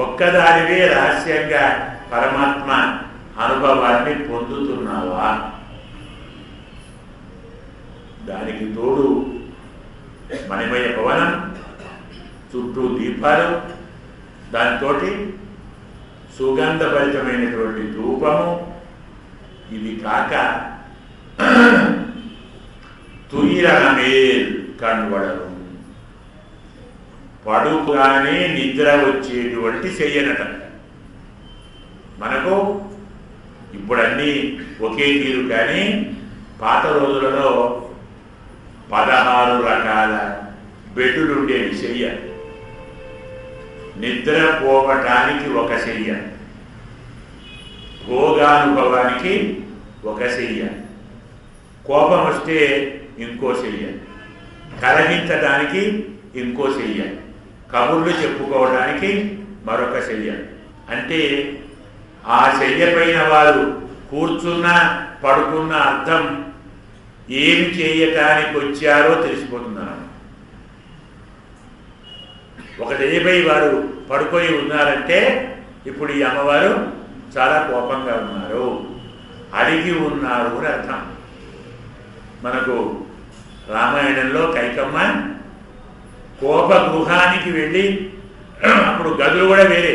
ఒక్కదానివే రహస్యంగా పరమాత్మ అనుభవాన్ని పొందుతున్నావా? దానికి తోడు మణిమయ భవనం, చుట్టూ దీపాలు, దాంతో సుగంధభరితమైనటువంటి ధూపము, ఇవి కాక తుయిరనమేల్ కన్వడరు, పడుగానే నిద్ర వచ్చేటువంటి చెయ్యనట. మనకు ఇప్పుడన్నీ ఒకే తీరు, కానీ పాత రోజులలో 16 రకాల బెడ్డులుండేవి. చెయ్య నిద్రపోవటానికి ఒక చెయ్య, భోగానుభవానికి ఒక చెయ్య, కోపం వస్తే ఇంకో చెయ్య, కలహించడానికి ఇంకో చెయ్య, కబుర్లు చెప్పుకోవడానికి మరొక చెయ్య. అంటే ఆ చెయ్య పైన వారు కూర్చున్నా పడుకున్న అర్థం ఏమి చేయటానికి వచ్చారో తెలిసిపోతున్నారు. ఒక చెయ్యపై వారు పడుకొని ఉన్నారంటే ఇప్పుడు ఈ అమ్మవారు చాలా కోపంగా ఉన్నారు, అడిగి ఉన్నారు అని అర్థం. మనకు రామాయణంలో కైకమ్మ కోప గృహానికి వెళ్ళి, అప్పుడు గదులు కూడా వేరే,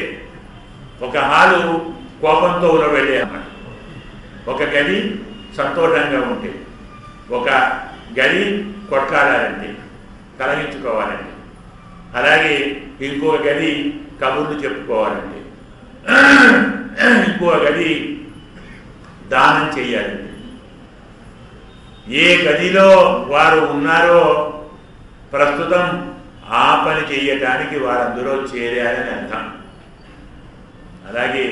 ఒక హాలు కోపంతో ఉన్న వెళ్ళే అన్నమాట, ఒక గది సంతోషంగా ఉంటే, ఒక గది కొట్లాడాలంటే, కలగించుకోవాలంటే, అలాగే ఇంకో గది కబుర్లు చెప్పుకోవాలంటే, ఇంకో గది దానం చెయ్యాలంటే. ఏ గదిలో వారు ఉన్నారో ప్రస్తుతం ఆ పని చేయటానికి వారందరూ చేరారని అర్థం. అలాగే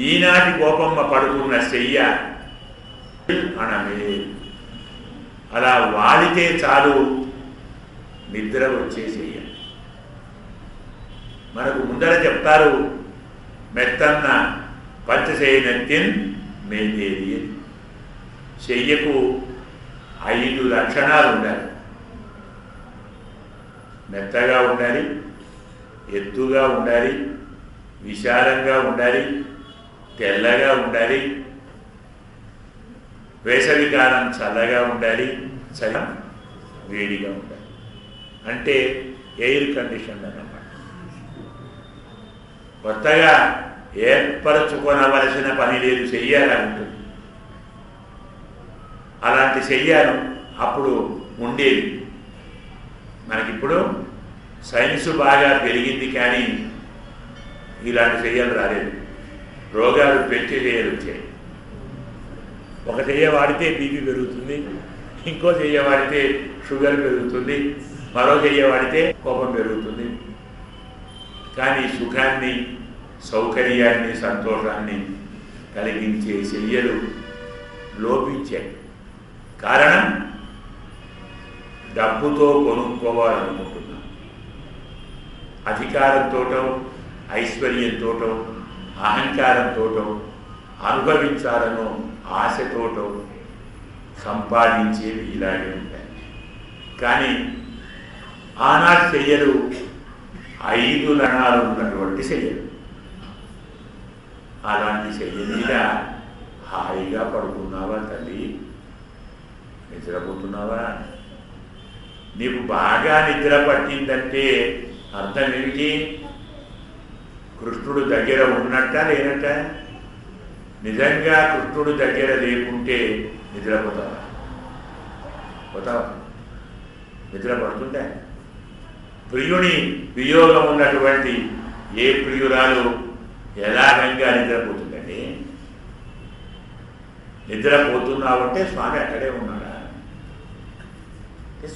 ఈనాటి కోపమ్మ పడుకున్న చెయ్య అనమే, అలా వాడితే చాలు నిద్ర వచ్చే చెయ్య. మనకు ముందర చెప్తారు, మెత్తన్న పంచశయనత్యన్ మేదేది. చెయ్యకు 5 లక్షణాలు ఉండాలి. మెత్తగా ఉండాలి, ఎత్తుగా ఉండాలి, విశాలంగా ఉండాలి, తెల్లగా ఉండాలి, వేసవికాలం చల్లగా ఉండాలి, చలి వేడిగా ఉండాలి. అంటే ఎయిర్ కండిషన్ అన్నమాట. కొత్తగా ఏర్పరచుకోనవలసిన పని లేదు, చెయ్యాలని ఉంటుంది. అలాంటి చెయ్యాను అప్పుడు ఉండేది. మనకిప్పుడు సైన్సు బాగా పెరిగింది, కానీ ఇలాంటి చెయ్యాలు రాలేదు. రోగాలు పెట్టి చేయలు వచ్చాయి. ఒక చెయ్య వాడితే బీపీ పెరుగుతుంది, ఇంకో చెయ్య వాడితే షుగర్ పెరుగుతుంది, మరో చెయ్య వాడితే కోపం పెరుగుతుంది. కానీ సుఖాన్ని, సౌకర్యాన్ని, సంతోషాన్ని కలిగించే చెయ్యలు లోపించాయి. కారణం డబ్బుతో కొనుక్కోవాలనుకుంటున్నాం. అధికారంతోటో, ఐశ్వర్యంతోటో, అహంకారంతోటో, అనుభవించాలనో ఆశతోటో సంపాదించేవి ఇలాగే ఉంటాయి. కానీ ఆనాటి చెయ్యలు 5 లక్షణాలు ఉన్నటువంటి చెయ్యలు. అలాంటి చెయ్య మీద హాయిగా పడుకున్నావా తల్లి? నిద్రపోతున్నావా? నీకు బాగా నిద్ర పట్టిందంటే అర్థం ఏమిటి? కృష్ణుడు దగ్గర ఉన్నట్ట లేనట్ట? నిజంగా కృష్ణుడు దగ్గర లేకుంటే నిద్రపోతావా? పోతావా? నిద్ర పడుతుంటే ప్రియుని వియోగం ఉన్నటువంటి ఏ ప్రియురాలు ఎలాగంగా నిద్రపోతుందండి? నిద్రపోతున్నావంటే స్వామి అక్కడే ఉన్నాడా?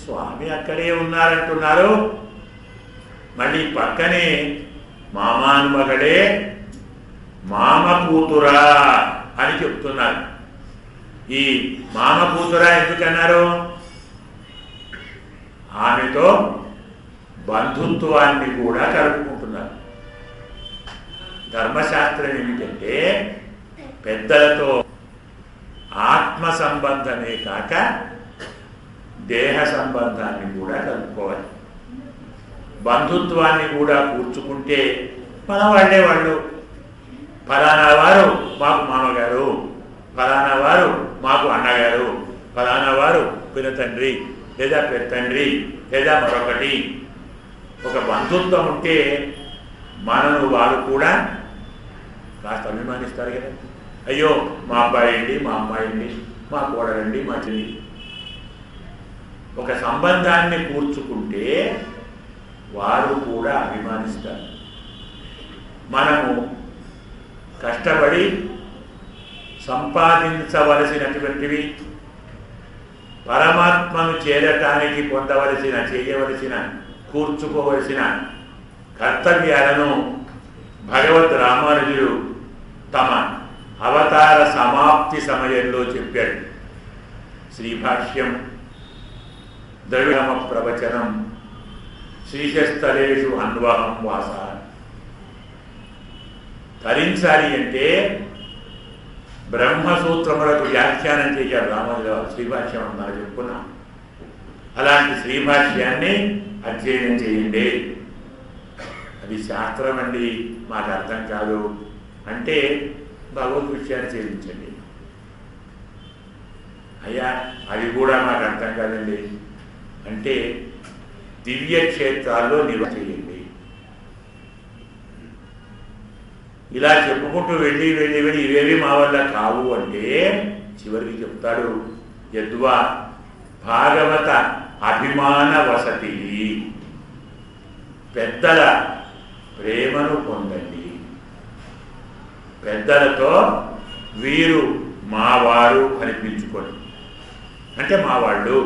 స్వామి అక్కడే ఉన్నారంటున్నారు. మళ్ళీ పక్కనే మామానుమగడే మామ కూతురా అని చెప్తున్నారు. ఈ మామ కూతురా ఎందుకన్నారు? ఆమెతో బంధుత్వాన్ని కూడా కలుపుకుంటున్నారు. ధర్మశాస్త్రం ఏమిటంటే పెద్దలతో ఆత్మ సంబంధమే కాక దేహ సంబంధాన్ని కూడా కలుపుకోవాలి. బంధుత్వాన్ని కూడా కూర్చుకుంటే మన వాళ్ళే వాళ్ళు. ఫలానా వారు మాకు మామగారు, ఫలానా వారు మాకు అన్నగారు, ఫలానా వారు పినతండ్రి లేదా పెద్దండ్రి లేదా మరొకటి. ఒక బంధుత్వం ఉంటే మనను వారు కూడా కాస్త అభిమానిస్తారు కదా. అయ్యో మా అబ్బాయి అండి, మా అమ్మాయి అండి, మా కోడలండి, మా చెల్లి. ఒక సంబంధాన్ని కూర్చుకుంటే వారు కూడా అభిమానిస్తారు. మనము కష్టపడి సంపాదించవలసినటువంటివి, పరమాత్మను చేరటానికి పొందవలసిన, చేయవలసిన, కూర్చుకోవలసిన కర్తవ్యాలను భగవద్ రామానుజుడు తమ అవతార సమాప్తి సమయంలో చెప్పాడు. శ్రీభాష్యం ద్రవిడమ ప్రవచనం శ్రీశస్థలేషు అన్వహం వాస. తరించాలి అంటే బ్రహ్మసూత్రములకు వ్యాఖ్యానం చేశారు రామానుజుల శ్రీభాష్యం అన్నారు చెప్పుకున్నాం. అలాంటి శ్రీభాష్యాన్ని అధ్యయనం చేయండి. అది శాస్త్రం అండి, మాకు అర్థం కాదు అంటే భగవద్ విషయాన్ని ఛేదించండి. అయ్యా అది కూడా మాకు అర్థం కాదండి అంటే దివ్య క్షేత్రాల్లో నిల్వ చేయండి. ఇలా చెప్పుకుంటూ వెళ్ళి వెళ్ళి వెళ్ళి ఇవేవి మా వల్ల కావు అంటే చివరికి చెప్తాడు, యద్వా భాగవత అభిమాన వసతి, పెద్దల ప్రేమను పొందండి. పెద్దలతో వీరు మావారు అనిపించుకోండి. అంటే మా వాళ్ళు,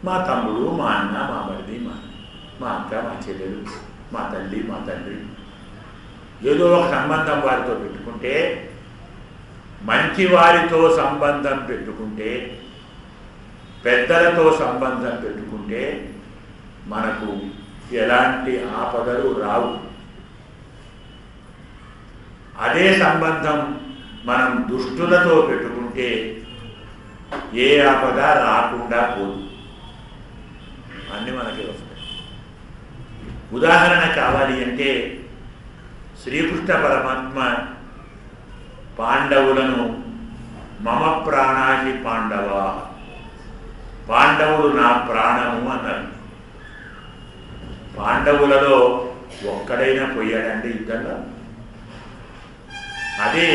మా తమ్ముడు, మా అన్న, మా మరిది, మా అక్క, మా చెల్లెలు, మా తల్లి, మా తండ్రి, ఏదో ఒక సంబంధం వారితో పెట్టుకుంటే, మంచి వారితో సంబంధం పెట్టుకుంటే, పెద్దలతో సంబంధం పెట్టుకుంటే మనకు ఎలాంటి ఆపదలు రావు. అదే సంబంధం మనం దుష్టులతో పెట్టుకుంటే ఏ ఆపద రాకుండా పోదు, అన్నీ మనకి వస్తాయి. ఉదాహరణ కావాలి అంటే శ్రీకృష్ణ పరమాత్మ పాండవులను మమ ప్రాణాహి పాండవ, పాండవులు నా ప్రాణము అన్నారు. పాండవులలో ఒక్కడైనా పోయాడండి యుద్ధంలో? అదే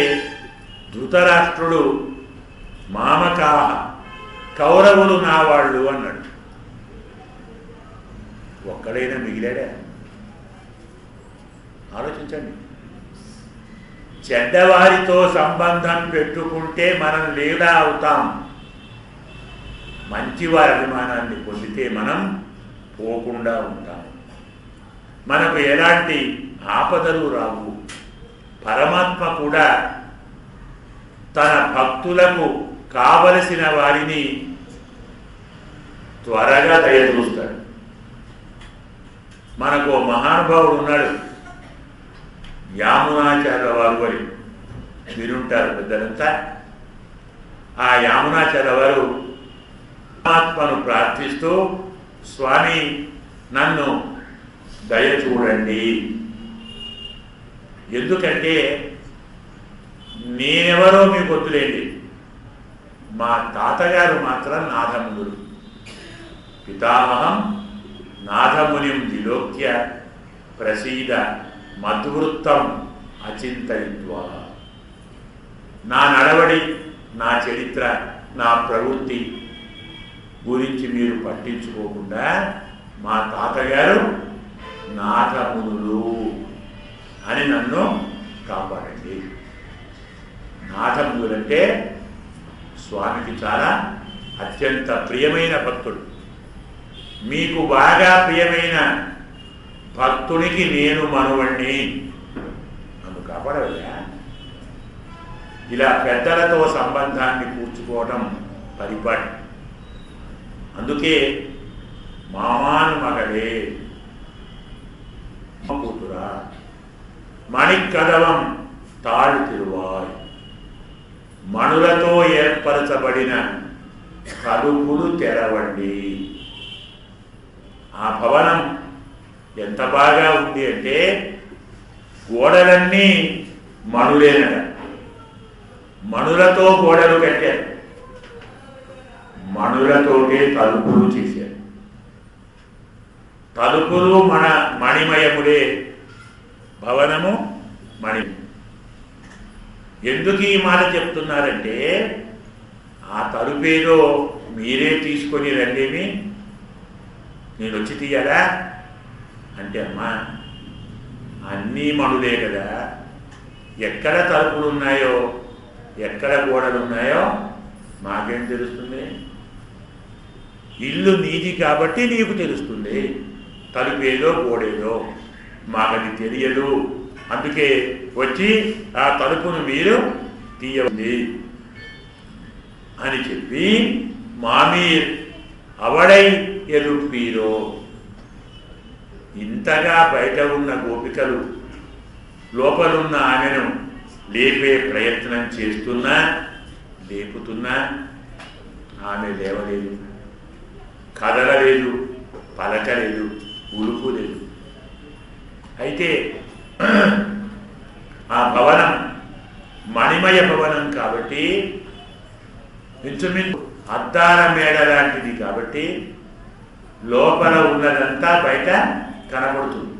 ధృతరాష్ట్రుడు మామకా కౌరవులు నా వాళ్ళు అన్నాడు. ఒక్కడైనా మిగిలాడా? ఆలోచించండి. చెడ్డవారితో సంబంధం పెట్టుకుంటే మనం లేదా అవుతాం. మంచివారి అభిమానాన్ని పొందితే మనం పోకుండా ఉంటాం. మనకు ఎలాంటి ఆపదలు రావు. పరమాత్మ కూడా తన భక్తులకు కావలసిన వారిని త్వరగా దయచూస్తాడు. మనకు మహానుభావుడు ఉన్నాడు, యామునాచార్య వారు అని వినుంటారు పెద్దలంతా. ఆ యామునాచార్య వారు పరమాత్మను ప్రార్థిస్తూ, స్వామి నన్ను దయ చూడండి, ఎందుకంటే నేనెవరో మీకు వద్దులేండి, మా తాతగారు మాత్రం నాథమునుడు, పితామహం నాథమునిం విలోక్య ప్రసీద మద్వృత్తం అచింతయిత్వా. నా నడవడి, నా చరిత్ర, నా ప్రవృత్తి గురించి మీరు పట్టించుకోకుండా మా తాతగారు నాథమునులు అని నన్ను కాపాడండి. నాథమునులంటే స్వామికి చాలా అత్యంత ప్రియమైన భక్తుడు. మీకు బాగా ప్రియమైన భక్తునికి నేను మనువణ్ణి, నన్ను కాపాడవయ్యా. ఇలా పెద్దలతో సంబంధాన్ని కూర్చుకోవడం పరిపాటి. అందుకే మామాను మగడే కూతురా మణికదవం తాళు తిరువాయ్, మణులతో ఏర్పరచబడిన తలుపులు తెరవండి. ఆ భవనం ఎంత బాగా ఉంది అంటే గోడలన్నీ మణులేనట. మణులతో గోడలు కట్టారు, మణులతోటే తలుపులు చేశారు. తలుపులు మణిమయములే, భవనము మణి. ఎందుకు ఈ మాట చెప్తున్నారంటే, ఆ తలుపేదో మీరే తీసుకొని రండేమి, నేను వచ్చి తీయాలా అంటే, అమ్మా అన్నీ మణులే కదా, ఎక్కడ తలుపులు ఉన్నాయో ఎక్కడ గోడలు ఉన్నాయో మాకేం తెలుస్తుంది? ఇల్లు నీది కాబట్టి నీకు తెలుస్తుంది, తలుపేదో గోడేదో మాకది తెలియదు. అందుకే వచ్చి ఆ తలుపును మీరు తీయవండి అని చెప్పి, మామీర్ అవడై ఎరుపీరో, ఇంతగా బయట ఉన్న గోపికలు లోపలున్న ఆమెను లేపే ప్రయత్నం చేస్తున్నా, లేపుతున్నా ఆమె లేవలేదు, కదలలేదు, పలకలేదు, ఉలుపు లేదు. అయితే ఆ భవనం మణిమయ భవనం కాబట్టి, ఇంచుమించు అద్దాల మేడ లాంటిది కాబట్టి లోపల ఉన్నదంతా బయట కనబడుతుంది.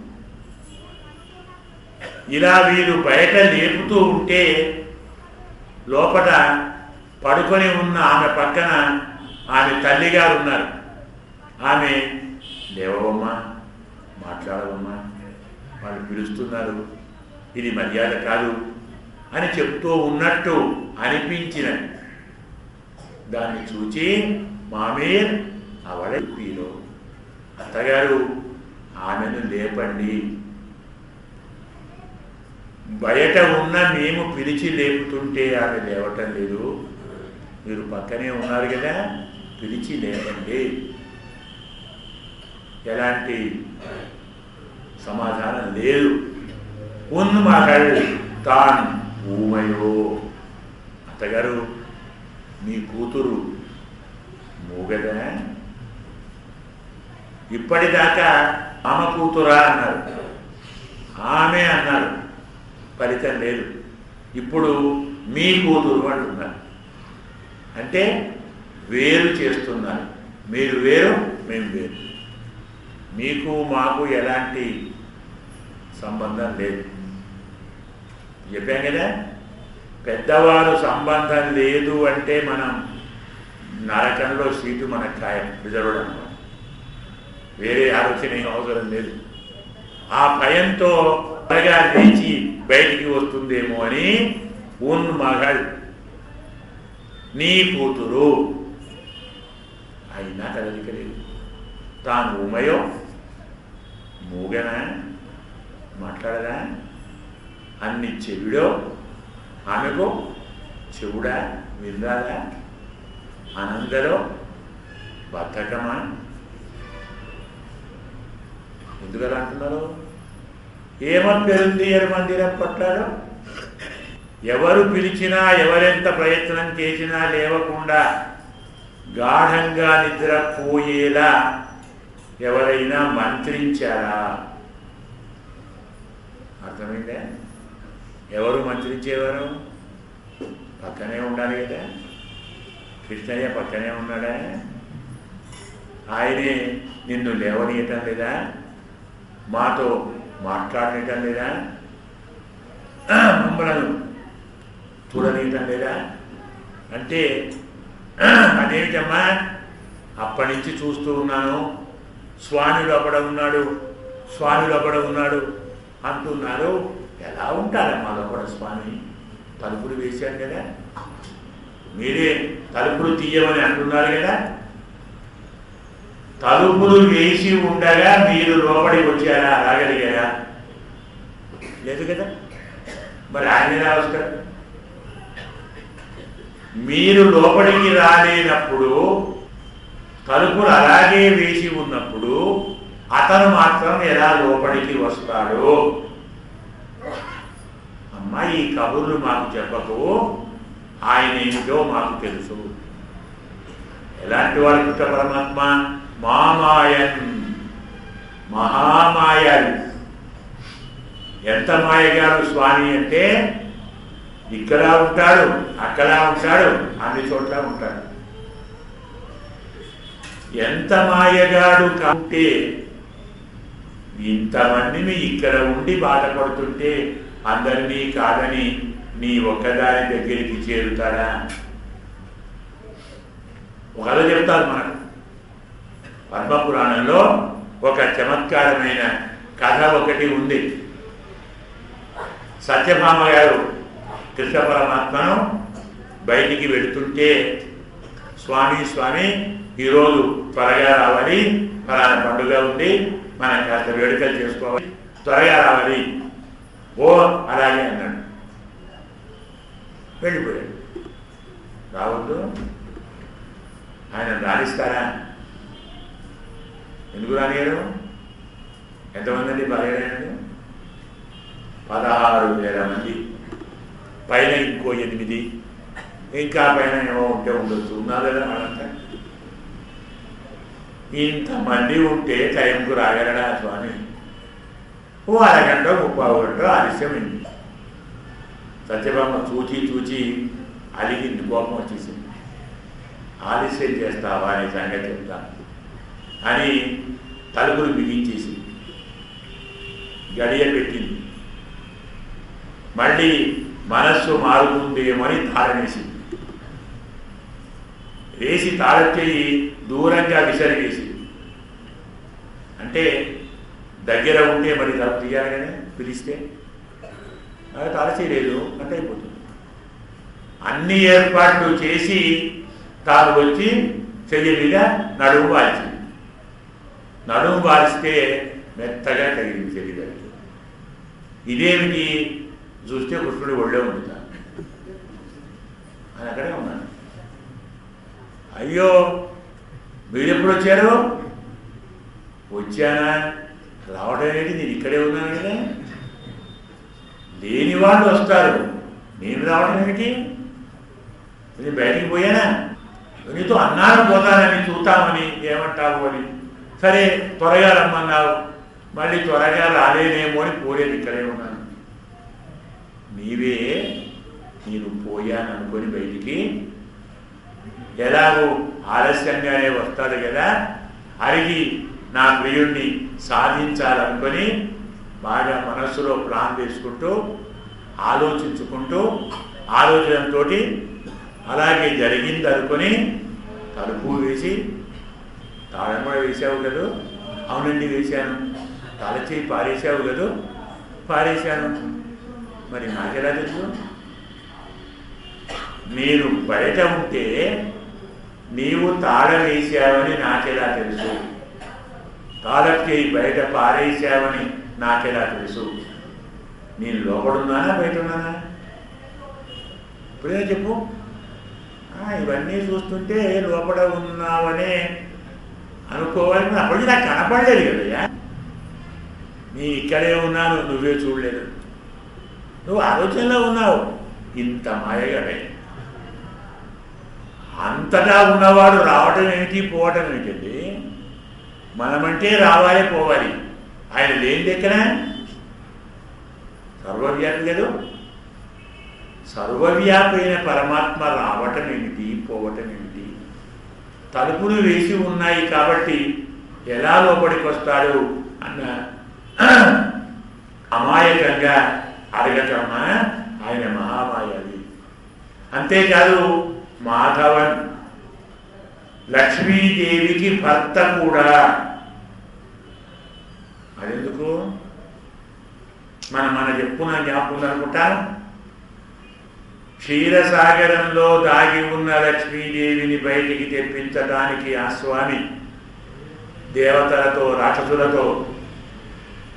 ఇలా వీరు బయట లేపుతూ ఉంటే లోపల పడుకొని ఉన్న ఆమె పక్కన ఆమె తల్లిగారు ఉన్నారు. ఆమె లేవమ్మా, మాట్లాడవమ్మా, వాళ్ళు పిలుస్తున్నారు, ఇది మర్యాద కాదు అని చెప్తూ ఉన్నట్టు అనిపించినది. దాన్ని చూచి మామీర్ అవడే పీలో, అత్తగారు ఆమెను లేపండి, బయట ఉన్న మేము పిలిచి లేపుతుంటే ఆమె లేవటం లేదు, మీరు పక్కనే ఉన్నారు కదా, పిలిచి లేపండి. ఎలాంటి సమాధానం లేదు. ఉన్మగల్ తాన్ ఊమయో, అత్తగారు మీ కూతురు మూగదా? ఇప్పటిదాకా ఆమె కూతురా అన్నారు, ఆమె అన్నారు, ఫలితం లేదు. ఇప్పుడు మీ కూతురు అంటున్నారు. అంటే వేరు చేస్తున్నారు. మీరు వేరు, మేము వేరు, మీకు మాకు ఎలాంటి సంబంధం లేదు. చెప్పాం కదా, పెద్దవారు సంబంధం లేదు అంటే మనం నరకంలో సీటు మనకు ఖాయం, రిజర్వ్డ్ అన్నమాట. వేరే ఆలోచన అవసరం లేదు. ఆ భయంతో త్వరగా లేచి బయటికి వస్తుందేమో అని ఉన్ మగళ్ నీ కూతురు అయినా కదలికలేదు. తాను ఊమయో మూగనా మాట్లాడదా అన్ని చెవిడో ఆమెకు చెవుడా విందాదా అనందరో బద్ధకమా ఎందుకలా అంటున్నారు? ఏమని మందిరం పట్టాడు? ఎవరు పిలిచినా ఎవరెంత ప్రయత్నం చేసినా లేవకుండా గాఢంగా నిద్రపోయేలా ఎవరైనా మంత్రించారా? అర్థమైందా? ఎవరు మంత్రించేవారు? పక్కనే ఉండాలి కదా. కృష్ణయ్య పక్కనే ఉన్నాడా? ఆయనే నిన్ను లేవనీయటం లేదా? మాతో మాట్లాడటం లేదా? మమ్మలను చూడనీయటం లేదా? అంటే అదేమిటమ్మా, అప్పటి నుంచి చూస్తూ ఉన్నాను, స్వామి లోపల ఉన్నాడు, స్వామి లోపల ఉన్నాడు అంటున్నారు. ఎలా ఉంటారమ్మా లోపల స్వామి? తలుపులు వేశారు కదా, మీరే తలుపులు తీయమని అంటున్నారు కదా. తలుపులు వేసి ఉండగా మీరు లోపలికి వచ్చారా? రాగలిగారా? లేదు కదా. మరి ఆయన ఎలా వస్తారు? మీరు లోపలికి రాలేనప్పుడు, తలుపులు అలాగే వేసి ఉన్నప్పుడు అతను మాత్రం ఎలా లోపలికి వస్తాడు? అమ్మా, ఈ కబుర్లు మాకు చెప్పకు, ఆయన ఏమిటో మాకు తెలుసు. ఎలాంటి వాడు కృష్ణ పరమాత్మ? మామాయన్, మహామాయన్. ఎంత మాయగాడు స్వామి అంటే, ఇక్కడ ఉంటాడు, అక్కడ ఉంటాడు, అన్ని చోట్ల ఉంటాడు. ఎంత మాయగాడు కంటే ఇంతమందిని ఇక్కడ ఉండి బాధపడుతుంటే అందరినీ కాదని నీ ఒక్కదాని దగ్గరికి చేరుతాడా? ఒక కథ చెప్తారు మనకు. పద్మపురాణంలో ఒక చమత్కారమైన కథ ఒకటి ఉంది. సత్యభామ గారు కృష్ణ పరమాత్మను బయటికి వెళుతుంటే, స్వామి స్వామి ఈరోజు త్వరగా రావాలి, ఫలానా పండుగ ఉంది, మనం కాస్త వేడుకలు చేసుకోవాలి, త్వరగా రావాలి. ఓ అలాగే అన్నాడు. వెళ్ళిపోయాడు. రావద్దు, ఆయన రాణిస్తారా? ఎందుకు రానియరు? ఎంతమంది అండి? 17 16,000 మంది, పైన ఇంకో 8, ఇంకా పైన ఏమో ఉంటే ఉండొచ్చు, ఉన్నారు కదా వాళ్ళంతా. ఇంతమంది ఉంటే టైంకు రాగలడా స్వామి? ఓ అరగంట 30 గంట ఆలస్యమైంది. సత్యభామ చూచి చూచి అలిగింది, కోపం వచ్చేసింది. ఆలస్యం చేస్తావా అని సంగతి చెప్తా అని తలుపులు బిగించేసింది, గడియ పెట్టింది. మళ్ళీ మనస్సు మారుతుందేమని తాళమేసింది. వేసి తాళచెయ్యి దూరంగా విసిరివేసి, అంటే దగ్గర ఉంటే మరి తలుపు తీయాలి కానీ పిలిస్తే తాళచేయలేదు అంటే అయిపోతుంది. అన్ని ఏర్పాట్లు చేసి తాను వచ్చి చెయ్యి మీద నడుము వాల్చింది. నడుము వాలిస్తే మెత్తగా తగిలింది చెయ్యి దగ్గర. ఇదేమిటి చూస్తే కృష్ణుడు ఒళ్ళే ఉంది అని అక్కడే ఉన్నాను. అయ్యో మీరు ఎప్పుడు వచ్చారు? వచ్చానా? రావడం ఏంటి? నేను ఇక్కడే ఉన్నాను కదా. లేని వాళ్ళు వస్తారు, నేను రావడం ఏమిటి? నేను బయటికి పోయానా? నీతో అన్నాను పోతానని, చూస్తామని, ఏమంటావు అని. సరే త్వరగా రమ్మన్నావు, మళ్ళీ త్వరగా రాలేనేమో అని పోలేదు, ఇక్కడే ఉన్నాను. నీవే నేను పోయాను అనుకొని బయటికి, ఎలాగో ఆలస్యంగానే వస్తాడు కదా, అరిగి నా ప్రియుణ్ణి సాధించాలనుకొని బాగా మనస్సులో ప్లాన్ వేసుకుంటూ ఆలోచించుకుంటూ ఆలోచనతో అలాగే జరిగింది అనుకొని తలుపు వేసి, తాళం కూడా వేసావు కదా? అవునండి వేశాను. తలచేయి పారేసావు కదా? పారేశాను. మరి నాకెలా తెలుసు? నేను బయట ఉంటే నీవు తాళం వేసావని నాకెలా తెలుసు? తాళకి బయట పారేసావని నాకెలా తెలుసు? నేను లోపడున్నానా బయట ఉన్నానా? ఇప్పుడే చెప్పు. ఇవన్నీ చూస్తుంటే లోపల ఉన్నావనే అనుకోవాలి. అప్పటికి నాకు కనపడలేదు కదయ్యా. నీ ఇక్కడే ఉన్నాను, నువ్వే చూడలేదు. నువ్వు ఆలోచనలో ఉన్నావు. ఇంత మాయగాడే. అంతటా ఉన్నవాడు రావటం ఏమిటి, పోవటం ఏమిటండి? మనమంటే రావాలి, పోవాలి. ఆయన లేనిది ఎక్కడ? సర్వవ్యాపి కదా. సర్వవ్యాపి అయిన పరమాత్మ రావటం ఏమిటి, పోవటం ఏమిటి? తలుపులు వేసి ఉన్నాయి కాబట్టి ఎలా లోపలికి వస్తాడు అన్న అమాయకంగా అడగటమా? ఆయన మహామాయావి. అంతేకాదు, మాధవన్ లక్ష్మీదేవికి భర్త కూడా. అదెందుకు? మన చెప్పుకున్న జ్ఞాపకం అనుకుంటాను. క్షీరసాగరంలో దాగి ఉన్న లక్ష్మీదేవిని బయటికి తెప్పించడానికి ఆ స్వామి దేవతలతో రాక్షసులతో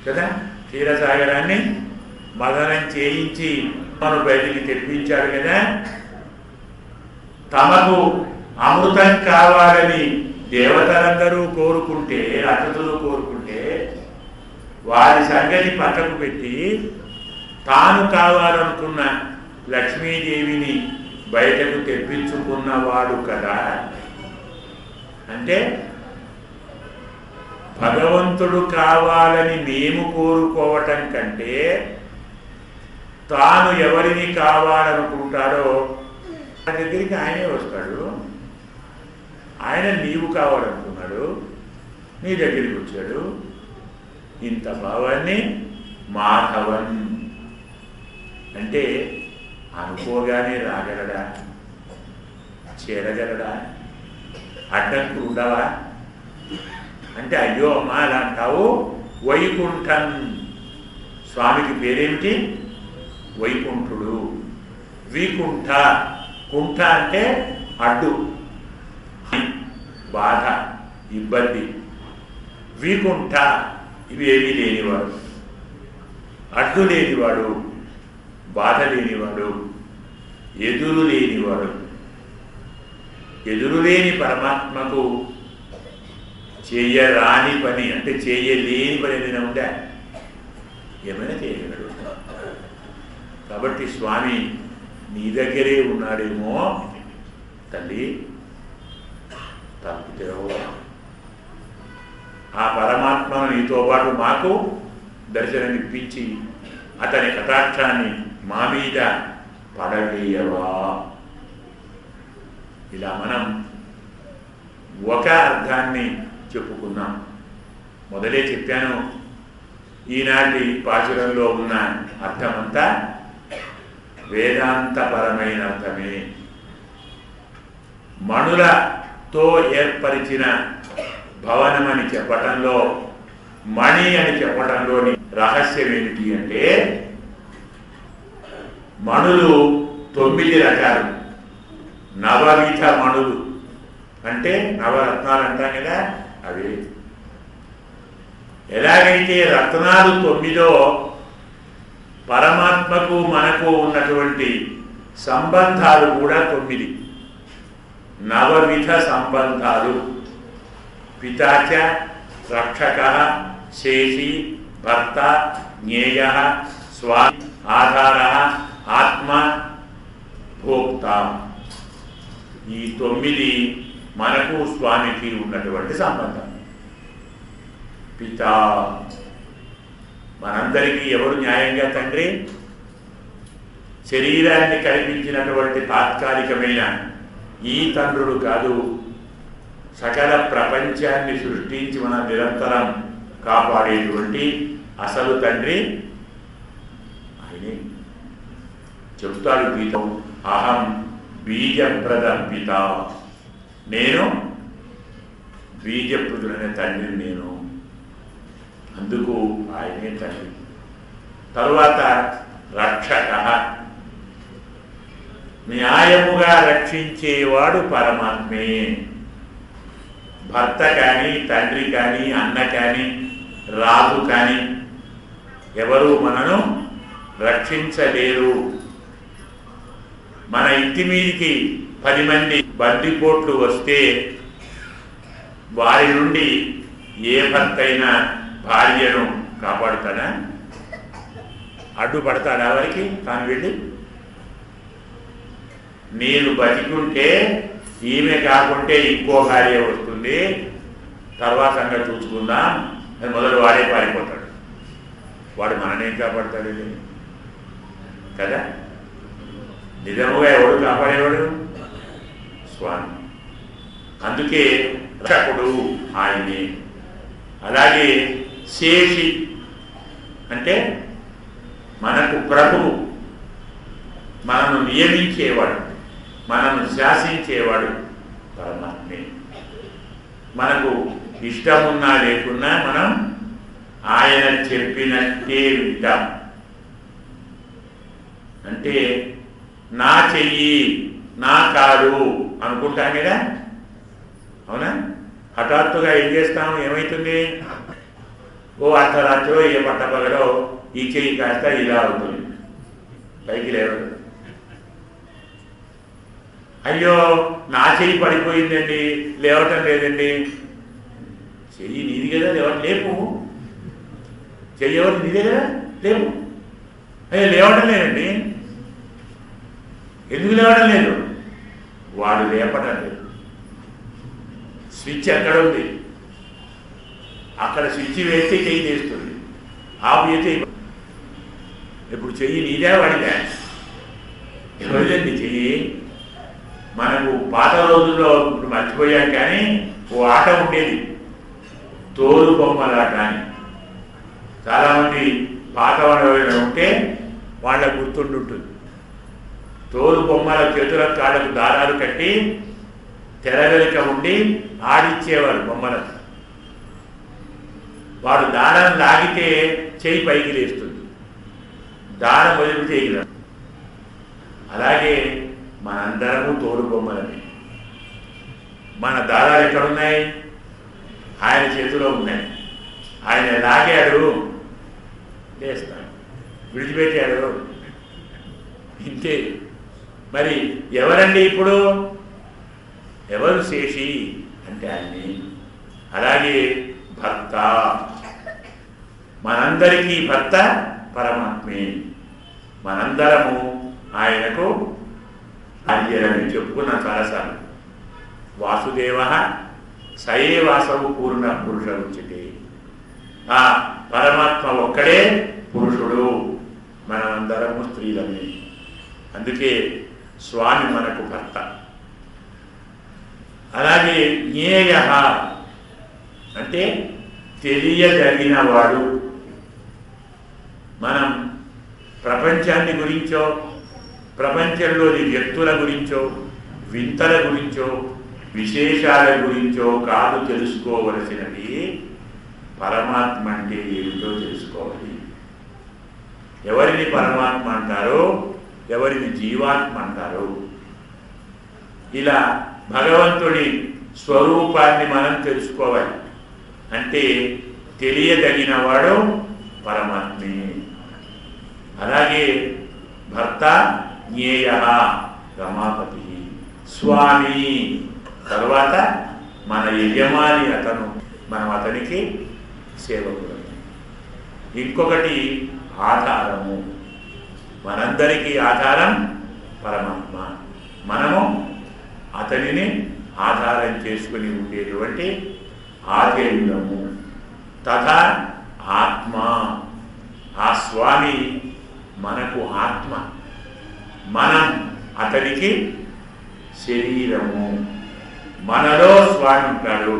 కదా క్షీరసాగరాన్ని మదనం చేయించి మనం బయటికి తెప్పించాడు కదా. తమకు అమృతం కావాలని దేవతలందరూ కోరుకుంటే, రాక్షసులు కోరుకుంటే, వారి సంగతి పక్కకు పెట్టి తాను కావాలనుకున్న లక్ష్మీదేవిని బయటకు తెప్పించుకున్నవాడు కదా. అంటే భగవంతుడు కావాలని మేము కోరుకోవటం కంటే తాను ఎవరిని కావాలనుకుంటాడో ఆ దగ్గరికి ఆయనే వస్తాడు. ఆయన నీవు కావాలనుకున్నాడు, నీ దగ్గరికి వచ్చాడు. ఇంత భావాన్ని మాధవన్ అంటే అనుకోగానే రాగలడా, చేరగలడా, అడ్డంకు ఉండవా? అంటే అయ్యో అమ్మా అలా అంటావు. వైకుంఠం స్వామికి పేరేమిటి? వైకుంఠుడు. వికుంఠ, కుంఠ అంటే అడ్డు, బాధ, ఇబ్బంది. వికుంఠ ఇవేమీ లేనివాడు, అడ్డు లేనివాడు, బాధ లేనివాడు, ఎదురు లేనివాడు. ఎదురులేని పరమాత్మకు చేయరాని పని అంటే చేయలేని పని ఏదైనా ఉందా? ఏమైనా చేయగలడు. కాబట్టి స్వామి నీ దగ్గరే ఉన్నాడేమో తల్లి, తప్పు తెరవు. ఆ పరమాత్మను నీతో పాటు మాకు దర్శనమిప్పించి అతని కటాక్షాన్ని మా మీద పడవేయవా. ఇలా మనం ఒక అర్థాన్ని చెప్పుకున్నాం. మొదలే చెప్పాను, ఈనాటి పాశురంలో ఉన్న అర్థమంతా వేదాంతపరమైన అర్థమే. మణులతో ఏర్పరిచిన భవనమని చెప్పటంలో, మణి అని చెప్పటంలోని రహస్యం ఏమిటి అంటే, మణులు 9 రకాలు. నవవిధ మణులు అంటే నవరత్నాలు అంటాం కదా, అవి. ఎలాగైతే రత్నాలు 9 పరమాత్మకు మనకు ఉన్నటువంటి సంబంధాలు కూడా 9. నవవిధ సంబంధాలు. పితాచ, రక్షక, శేషి, భర్త, జ్ఞేయ, స్వామి, ఆధార, ఆత్మ, భోక్త. ఈ 9 మనకు స్వామికి ఉన్నటువంటి సంబంధం. పిత మనందరికీ ఎవరు న్యాయంగా తండ్రి? శరీరాన్ని కల్పించినటువంటి తాత్కాలికమైన ఈ తండ్రుడు కాదు, సకల ప్రపంచాన్ని సృష్టించి మనం నిరంతరం కాపాడేటువంటి అసలు తండ్రి ఆయనే. చెప్తాడు గీత, అహం బీజప్రదం పిత. నేను బీజప్రదుడనే తండ్రిని నేను. అందుకు ఆయనే తండ్రి. తరువాత రక్షక, న్యాయముగా రక్షించేవాడు పరమాత్మే. భర్త కానీ, తండ్రి కానీ, అన్న కానీ, రాజు కానీ ఎవరు మనను రక్షించలేరు. మన ఇంటి మీదికి 10 మంది బందిపోట్లు వస్తే వారి నుండి ఏ భర్త అయినా భార్యను కాపాడుతాడా? అడ్డుపడతాడా వారికి? తాను వెళ్ళి నేను బతికుంటే ఈమె కాకుంటే ఇంకో భార్య వస్తుంది, తర్వాత సంగతి చూసుకుందాం అని మొదలు వాడే పారిపోతాడు. వాడు మననేం కాపాడుతాడు కదా? నిజముగా ఎవడు కాపాడేవాడు? స్వామి. అందుకే రక్షకుడు ఆయనే. అలాగే శేషి అంటే మనకు ప్రభువు, మనను నియమించేవాడు, మనను శాసించేవాడు పరమాత్మే. మనకు ఇష్టమున్నా లేకున్నా మనం ఆయన చెప్పినట్టే వింటాం. అంటే నా చెయ్యి నా కాదు అనుకుంటాం కదా, అవునా? హఠాత్తుగా ఏం చేస్తాం? ఏమవుతుంది? ఓ అర్ధరాత్రిలో ఏ పట్టపగలో ఈ చెయ్యి కాస్త ఇలా అవుతుంది, పైకి లేవదు. అయ్యో నా చెయ్యి పడిపోయిందండి, లేవటం లేదండి. చెయ్యి నీది కదా, లేపు. చెయ్యి ఎవరు? నీదే కదా, లేపు. అయ్యో లేవటం లేదండి. ఎందుకు లేవడం లేదు? వాడు లేపటం లేదు. స్విచ్ ఎక్కడ ఉంది? అక్కడ స్విచ్ వేస్తే చెయ్యి తీస్తుంది, ఆపు చేస్తే. ఇప్పుడు చెయ్యి నీదే వాడిదా? ఎవరిదండి చెయ్యి? మనకు పాత రోజుల్లో ఇప్పుడు మర్చిపోయాం కానీ ఓ ఆట ఉండేది, తోలు బొమ్మలాట అని. చాలామంది పాత వాళ్ళు ఉంటే వాళ్ళకు గుర్తుండుంటుంది. తోలు బొమ్మల చేతులకు కాళ్ళకు దారాలు కట్టి తెర వెనుక ఉండి ఆడిచ్చేవారు బొమ్మలకు. వాడు దారం లాగితే చెయ్యి పైకి లేస్తుంది, దారం వదిలి చేయగలరు. అలాగే మనందరము తోలు బొమ్మలని. మన దారాలు ఎక్కడున్నాయి? ఆయన చేతిలో ఉన్నాయి. ఆయన లాగాడు, లేస్తాడు, విడిచిపెట్టాడు, ఇంతే. మరి ఎవరండి ఇప్పుడు? ఎవరు శేషి అంటే ఆయన్ని. అలాగే భర్త, మనందరికీ భర్త పరమాత్మే. మనందరము ఆయనకు భార్యలని చెప్పుకున్నాం చాలాసార్లు. వాసుదేవ సయే వాసవు పూర్ణ పురుష ఉచ్యతే. ఆ పరమాత్మ ఒక్కడే పురుషుడు, మనమందరము స్త్రీలమే. అందుకే స్వామి మనకు భర్త. అలాగే జ్ఞేయ అంటే తెలియదగినవాడు. మనం ప్రపంచాన్ని గురించో, ప్రపంచంలోని వ్యక్తుల గురించో, వింతల గురించో, విశేషాల గురించో కాదు తెలుసుకోవలసినది, పరమాత్మ అంటే ఏమిటో తెలుసుకోవాలి. ఎవరిని పరమాత్మ అంటారో, ఎవరిని జీవాత్మ అంటారో, ఇలా భగవంతుడి స్వరూపాన్ని మనం తెలుసుకోవాలి. అంటే తెలియదగినవాడు పరమాత్మే. అలాగే భర్త జ్ఞేయ రమాపతి, స్వామి. తర్వాత మన యజమాని అతను, మనం అతనికి సేవకుడు. ఇంకొకటి ఆధారము. మనందరికీ ఆధారం పరమాత్మ. మనము అతనిని ఆధారం చేసుకుని ఉండేటువంటి ఆధేయులము. తథా ఆత్మ, ఆ స్వామి మనకు ఆత్మ, మనం అతనికి శరీరము. మనలో స్వామి ఉంటాడు,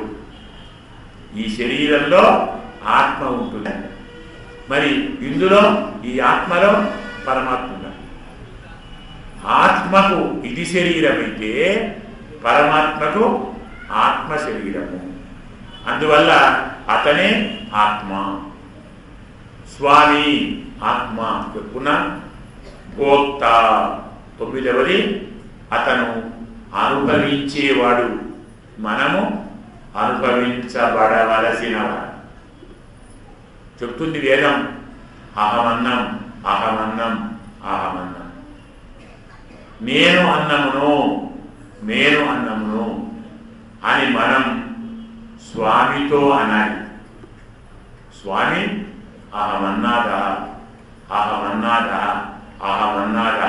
ఈ శరీరంలో ఆత్మ ఉంటుంది. మరి ఇందులో ఈ ఆత్మలో పరమాత్మ ఉన్నాడు. ఆత్మకు ఇది శరీరమైతే పరమాత్మకు ఆత్మ శరీరము. అందువల్ల అతనే ఆత్మ. స్వామి ఆత్మ చెప్పుకున్నా. భోక్త తొమ్మిదవది అతను అనుభవించేవాడు, మనము అనుభవించబడవలసినవాడు. చెప్తుంది వేదం, అహమన్నం అహమన్నం అహమన్నం. నేను అన్నమును నేను అన్నమును అని మనం స్వామితో అనాలి. స్వామి అహమన్నాద అహమన్నాద అహమన్నాద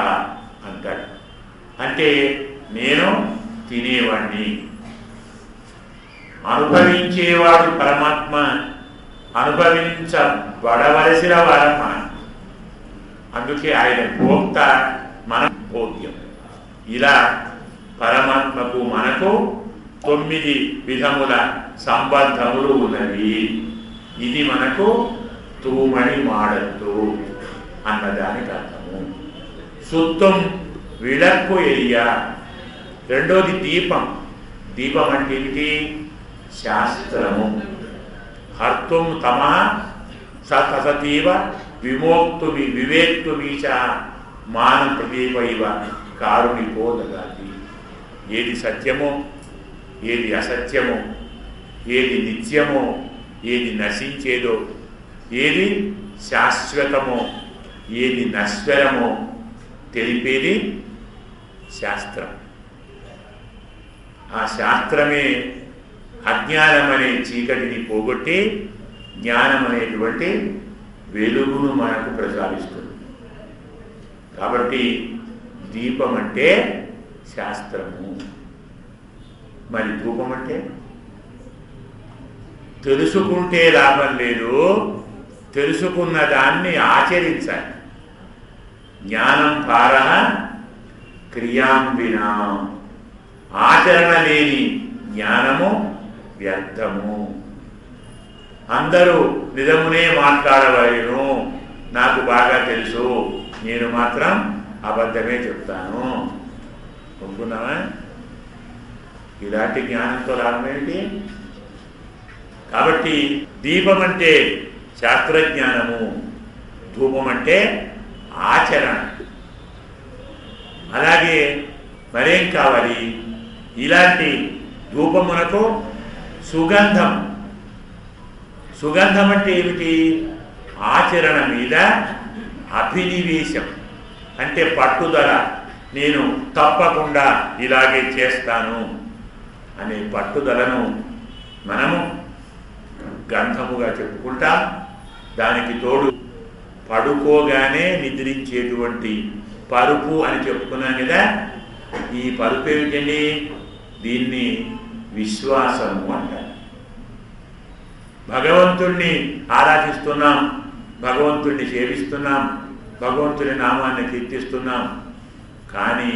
అంటాడు. అంటే నేను తినేవాణ్ణి. అనుభవించేవాడు పరమాత్మ, అనుభవించబడవలసిన వారం మనం. అందుకే ఆయన భోక్త, మన భోగ్యం. ఇలా పరమాత్మకు మనకు 9 విధముల సంబంధములు ఉన్నవి. ఇది మనకు తూమణి మాడద్దు అన్నదానికి అర్థము. సుత్తం విళక్కు ఎరియ. రెండోది దీపం. దీపం అంటే ఏమిటి? శాస్త్రము. హర్తుం తమ సతీవ విమోక్తుమి వివేక్తుమీచ మానం ప్రదీప ఇవ కారుణికో దదాతి. ఏది సత్యమో, ఏది అసత్యమో, ఏది నిత్యమో, ఏది నశించేదో, ఏది శాశ్వతమో, ఏది నశ్వరమో తెలిపేది శాస్త్రం. ఆ శాస్త్రమే అజ్ఞానం అనే చీకటిని పోగొట్టి జ్ఞానం అనేటువంటి వెలుగును మనకు ప్రసాదిస్తుంది. కాబట్టి దీపం అంటే శాస్త్రము. మరి ధూపం అంటే తెలుసుకుంటే లాభం లేదు, తెలుసుకున్న దాన్ని ఆచరించాలి. జ్ఞానం భార క్రియాం వినా. ఆచరణ లేని జ్ఞానము వ్యర్థము. అందరూ నిజమునే మాట్లాడవలను, నాకు బాగా తెలుసు, నేను మాత్రం అబద్ధమే చెప్తాను. ఒప్పుకున్నావా? ఇలాంటి జ్ఞానంతో లాభం ఏంటి? కాబట్టి దీపం అంటే శాస్త్రజ్ఞానము, ధూపం అంటే ఆచరణ. అలాగే మరేం కావాలి? ఇలాంటి ధూపమునకు సుగంధం. సుగంధం అంటే ఏమిటి? ఆచరణ మీద అభినివేశం, అంటే పట్టుదల. నేను తప్పకుండా ఇలాగే చేస్తాను అనే పట్టుదలను మనము గంధముగా చెప్పుకుంటాం. దానికి తోడు పడుకోగానే నిద్రించేటువంటి పరుపు అని చెప్పుకున్నాం కదా. ఈ పరుపు ఏమిటండి? దీన్ని విశ్వాసము అంటారు. భగవంతుణ్ణి ఆరాధిస్తున్నాం, భగవంతుణ్ణి సేవిస్తున్నాం, భగవంతుని నామాన్ని కీర్తిస్తున్నాం. కానీ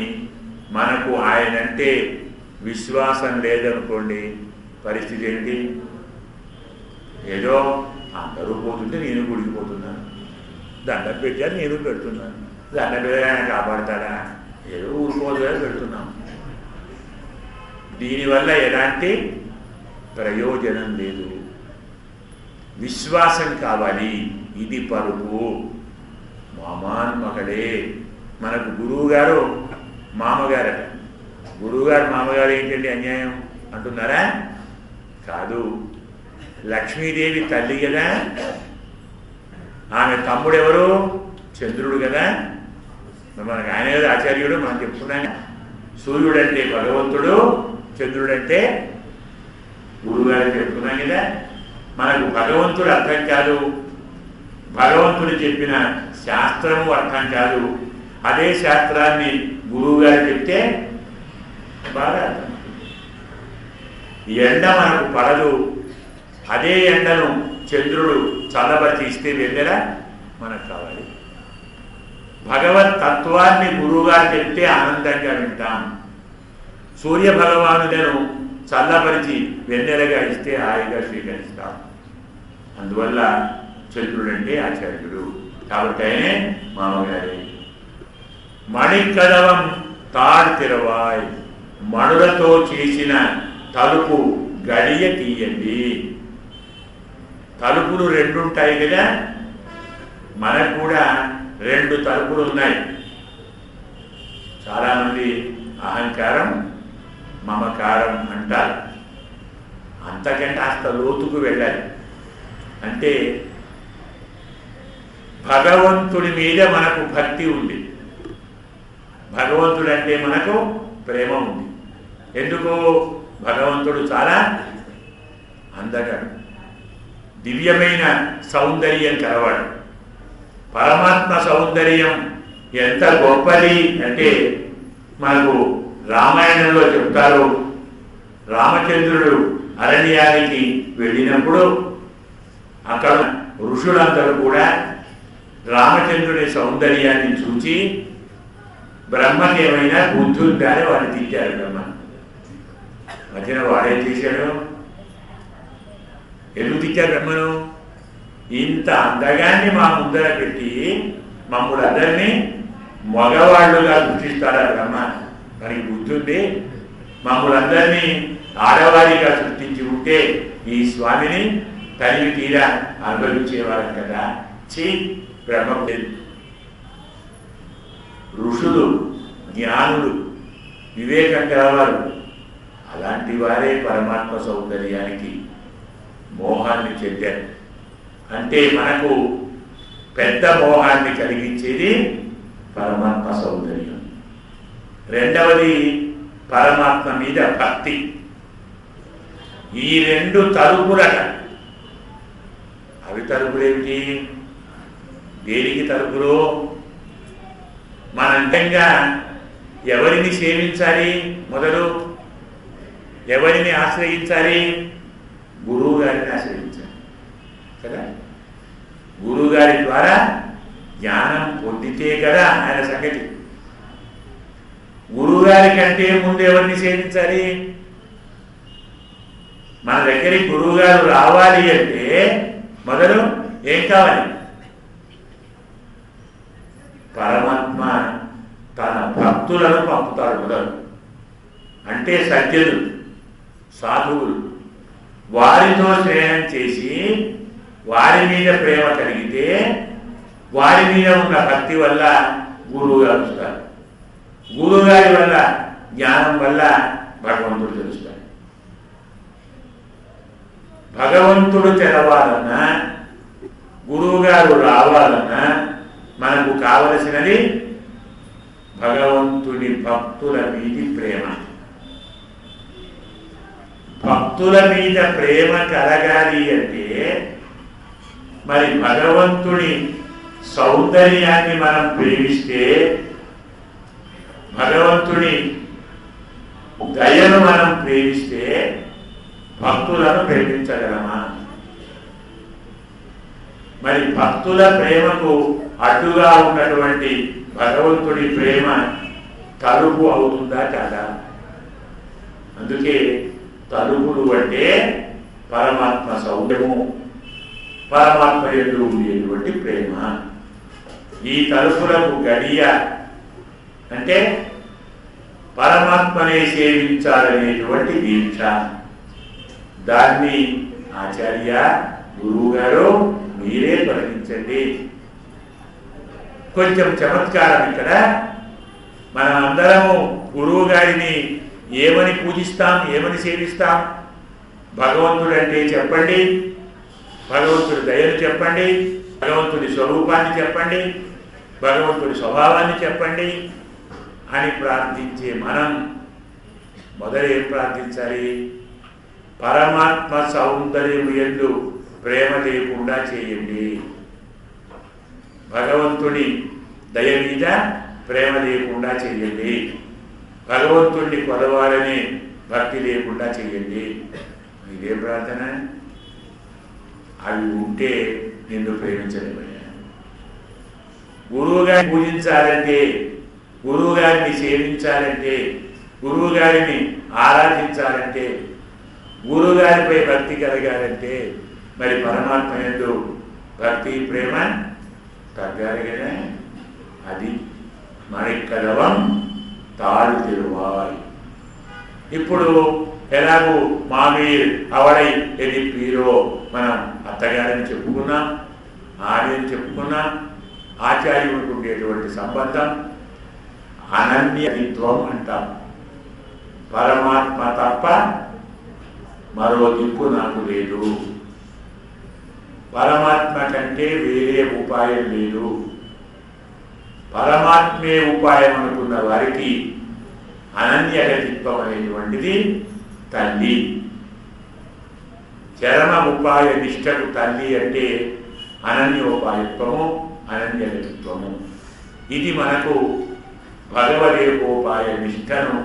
మనకు ఆయనంటే విశ్వాసం లేదనుకోండి, పరిస్థితి ఏంటి? ఏదో అందరూ పోతుంటే నేను గుడికి పోతున్నాను, దండం పెట్టారు నేను పెడుతున్నాను, దండం పెట్టాను కాపాడతాడా? ఏదో ఊరుకోదుగా పెడుతున్నాం. దీనివల్ల ఎలాంటి ప్రయోజనం లేదు. విశ్వాసం కావాలి. ఇది పరుపు. మామాన్ మగడే. మనకు గురువుగారు మామగారట. గురువుగారు మామగారు ఏంటండి అన్యాయం అంటున్నారా? కాదు. లక్ష్మీదేవి తల్లి కదా, ఆమె తమ్ముడు ఎవరు? చంద్రుడు కదా. మనకు ఆయన కదా ఆచార్యుడు. మనం చెప్పుకున్నాం, సూర్యుడు అంటే భగవంతుడు, చంద్రుడంటే గురువుగారు చెప్పుకున్నాం కదా. మనకు భగవంతుడు అర్థం కాదు, భగవంతుడు చెప్పిన శాస్త్రము అర్థం కాదు. అదే శాస్త్రాన్ని గురువుగారు చెప్తే బాగా అర్థం. ఎండ మనకు పడదు, అదే ఎండను చంద్రుడు చల్లబరిచి ఇస్తే వెన్నెలా మనకు కావాలి. భగవత్ తత్వాన్ని గురువుగారు చెప్తే ఆనందంగా వింటాం. సూర్య భగవానులను చల్లపరిచి వెన్నెలగా ఇస్తే హాయిగా స్వీకరిస్తాం. అందువల్ల చంద్రుడంటే ఆచార్యుడు, కాబట్టి ఆయనే మామగారి. మణికదవం తాడు తెరవాయ్. మణులతో చేసిన తలుపు గడియ తీయండి. తలుపులు రెండుంటాయి కదా. మనకు కూడా 2 తలుపులు ఉన్నాయి. చాలామంది అహంకారం, మమకారం అంటారు. అంతకంటే కాస్త లోతుకు వెళ్ళాలి. అంటే భగవంతుడి మీద మనకు భక్తి ఉంది, భగవంతుడు అంటే మనకు ప్రేమ ఉంది. ఎందుకు? భగవంతుడు చాలా అందగాడు, దివ్యమైన సౌందర్యం కలవాడు. పరమాత్మ సౌందర్యం ఎంత గొప్పది అంటే మనకు రామాయణంలో చెప్తారు. రామచంద్రుడు అరణ్యానికి వెళ్ళినప్పుడు అక్కడ ఋషులందరూ కూడా రామచంద్రుడి సౌందర్యాన్ని చూచి బ్రహ్మకి ఏమైనా బుద్ధి ఉందా అని వాడిని తిట్టారు. బ్రహ్మ మధ్యన వాడేం చేశాడు? ఎందుకు తిట్టారు బ్రహ్మను? ఇంత అందగాన్ని మా ముందర పెట్టి మమ్మల్ని అందరినీ మగవాళ్ళుగా సృష్టిస్తారా బ్రహ్మ? మనకి బుద్ధి ఉంది. మమ్మల్ని అందరినీ ఆడవారిగా సృష్టించి ఉంటే ఈ స్వామిని తనివి తీరా అనుభవించేవారు కదా. బ్రహ్మ ఋషులు, జ్ఞానులు, వివేకం గలవారు, అలాంటి వారే పరమాత్మ సౌందర్యానికి మోహాన్ని చెందారు. అంటే మనకు పెద్ద మోహాన్ని కలిగించేది పరమాత్మ సౌందర్యం. రెండవది పరమాత్మ మీద భక్తి. ఈ 2 తలుపులట. అవి తలుపులేమిటి? దేనికి తలుపులు? మనంతంగా ఎవరిని సేవించాలి? మొదలు ఎవరిని ఆశ్రయించాలి? గురువు గారిని ఆశ్రయించాలి కదా. గురువు గారి ద్వారా జ్ఞానం పొందితే కదా ఆయన సంగతి. గురువు గారి కంటే ముందు ఎవరిని సేవించాలి? మన దగ్గరికి గురువు గారు రావాలి అంటే మొదలు ఏం కావాలి? పరమాత్మ తన భక్తులను పంపుతాడు మొదలు. అంటే సజ్జనులు, సాధువులు, వారితో స్నేహం చేసి వారి మీద ప్రేమ కలిగితే వారి మీద ఉన్న భక్తి వల్ల గురువు గారు వస్తారు. గురువు గారి వల్ల జ్ఞానం వల్ల భగవంతుడు తెలుస్తాడు. భగవంతుడు తెలవాలన్నా, గురువు గారు రావాలన్నా మనకు కావలసినది భగవంతుడి భక్తుల మీది ప్రేమ. భక్తుల మీద ప్రేమ కలగాలి అంటే మరి భగవంతుడి సౌందర్యాన్ని మనం ప్రేమిస్తే, భగవంతుడి దయను మనం ప్రేమిస్తే భక్తులను ప్రేమించగలమా? మరి భక్తుల ప్రేమకు అడ్డుగా ఉన్నటువంటి భగవంతుడి ప్రేమ తలుపు అవుతుందా కాదా? అందుకే తలుపులు అంటే పరమాత్మ సౌందర్యము, పరమాత్మ యందు ఉండేటువంటి ప్రేమ. ఈ తలుపులకు గడియ అంటే పరమాత్మనే సేవించాలనేటువంటి దీక్ష. దాన్ని ఆచార్య, గురువు గారు మీరే తొలగించండి. కొంచెం చమత్కారం ఇక్కడ. మనం అందరము గురువు గారిని ఏమని పూజిస్తాం, ఏమని సేవిస్తాం? భగవంతుడు అంటే చెప్పండి, భగవంతుడి దయను చెప్పండి, భగవంతుడి స్వరూపాన్ని చెప్పండి, భగవంతుడి స్వభావాన్ని చెప్పండి అని ప్రార్థించే మనం మొదలు ఏం ప్రార్థించాలి? పరమాత్మ సౌందర్యం యందు ప్రేమ లేకుండా చేయండి. భగవంతుడి దయ మీద ప్రేమ లేకుండా చేయండి. భగవంతుడిని కొలవాలని భక్తి లేకుండా చేయండి. ఇదే ప్రార్థన. అవి ఉంటే నిన్ను ప్రేమించలేమయ్యా. గురువు గారిని పూజించాలంటే, గురువు గారిని సేవించాలంటే, గురువు గారిని ఆరాధించాలంటే, గురువు గారిపై భక్తి కలగాలంటే మరి పరమాత్మ యందు భక్తి ప్రేమ తగ్గాలి కదా. అది మణిక్కదవం తాడు తిరువాయి. ఇప్పుడు ఎలాగూ మామీర్ అవడై ఎది పీరో మనం అత్తగారని చెప్పుకున్నాం, ఆమెని చెప్పుకున్నాం, ఆచార్యుడికి ఉండేటువంటి సంబంధం అనన్యత్వం అంటాం. పరమాత్మ తప్ప మరో దిక్కు నాకు లేదు, పరమాత్మ కంటే వేరే ఉపాయం లేదు. పరమాత్మే ఉపాయం అనుకున్న వారికి అనన్యగతిత్వం అనేటువంటిది తల్లి. చరమ ఉపాయ నిష్టకు తల్లి అంటే అనన్యోపాయత్వము, అనన్యగతిత్వము. ఇది మనకు భగవదేకోపాయ నిష్టను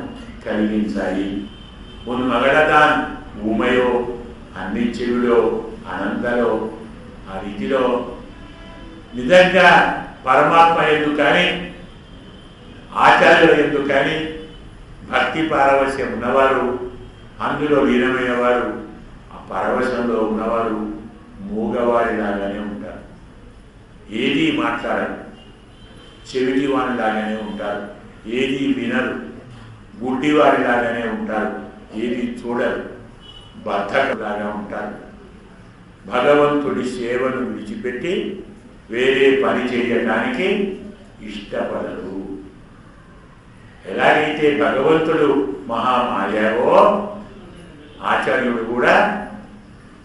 కలిగించాలి. ఉన్ మగడదాన్ ఊమయో, అన్ని చెవిలో, అనంతలో, ఆ రీతిలో నిజంగా పరమాత్మ ఎందుకు కానీ, ఆచార్యులు ఎందుకు కానీ భక్తి పారవశ్యం ఉన్నవారు, అందులో లీనమైన వారు, ఆ పరవశంలో ఉన్నవారు మూగవాడిలాగానే ఉంటారు. ఏదీ మాట్లాడరు, చెవిటి వాడిలాగానే ఉంటారు, ఏదీ వినరు, గుడ్డివాడిలాగానే ఉంటారు, ఏది చూడరు, బద్ధకలాగా ఉంటారు. భగవంతుడి సేవను విడిచిపెట్టి వేరే పని చేయడానికి ఇష్టపడరు. ఎలాగైతే భగవంతుడు మహామాయావో ఆచార్యుడు కూడా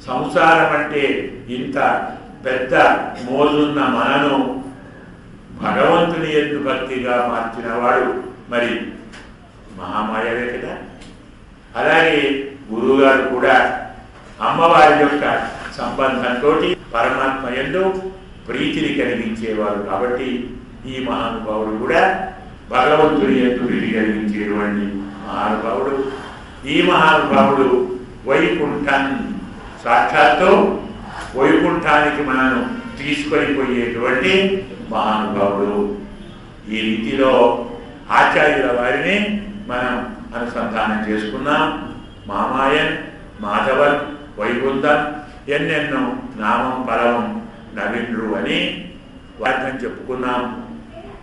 సంసారం అంటే ఇంత పెద్ద మోజున్న మనను భగవంతుని యందు భక్తిగా మార్చిన వాడు మరి మహామాయవే కదా. అలాగే గురువుగారు కూడా అమ్మవారి యొక్క సంబంధంతో పరమాత్మ యందు ప్రీతిని కలిగించేవారు కాబట్టి ఈ మహానుభావుడు కూడా భగవంతుని యందు ప్రీతి కలిగించేటువంటి మహానుభావుడు. ఈ మహానుభావుడు వైకుంఠం, సాక్షాత్తు వైకుంఠానికి మనను తీసుకొని పోయేటువంటి మహానుభావుడు. ఈ రీతిలో ఆచార్యుల వారిని మనం అనుసంధానం చేసుకున్నాం. మామాయన్, మాధవన్, వైకుంఠం, ఎన్నెన్నో నామం పరమం నవీంద్రు అని వాక్యం చెప్పుకున్నాం,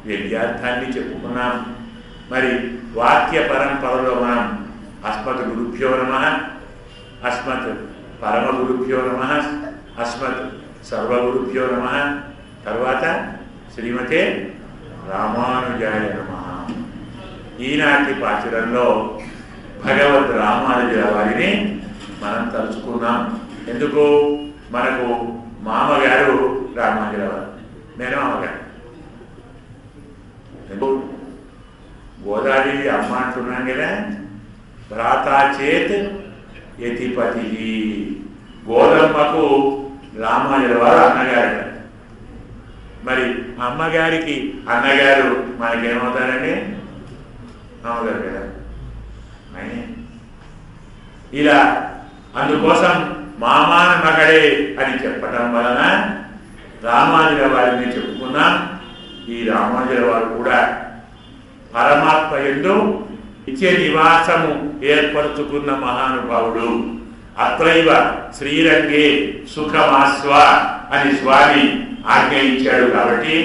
వ్యర్థాన్ని చెప్పుకున్నాం. మరి వాక్య పరంపరలో మనం అస్మత్ గురుభ్యో నమః, అస్మత్ పరమ గురుభ్యో నమః, అస్మత్ సర్వగురుభ్యో నమః, తర్వాత శ్రీమతే రామానుజాయ నమః. ఈనాటి పాచురంలో భగవద్ రామానుజుల వారిని మనం తలుచుకున్నాం. ఎందుకు? మనకు మామగారు రామానుజుల వారు, నేను మామగారు. గోదాదేవి అమ్మ అంటున్నాను కదా, భ్రాతా చేత్ యతిపతి. గోదమ్మకు రామానుజుల వారు అన్నగారు. మరి అమ్మగారికి అన్నగారు మనకేమవుతారండి? మామగారు కదా. ఇలా అందుకోసం మామాన మగడే అని చెప్పటం వలన రామానుజుల వారిని చెప్పుకున్నాం. ఈ రామానుజుల వారు కూడా పరమాత్మ యందు నిత్య నివాసము ఏర్పరచుకున్న మహానుభావుడు. అత్రైవ శ్రీరంగే సుఖమాస్వ అని స్వామి ఆజ్ఞయించాడు. కాబట్టి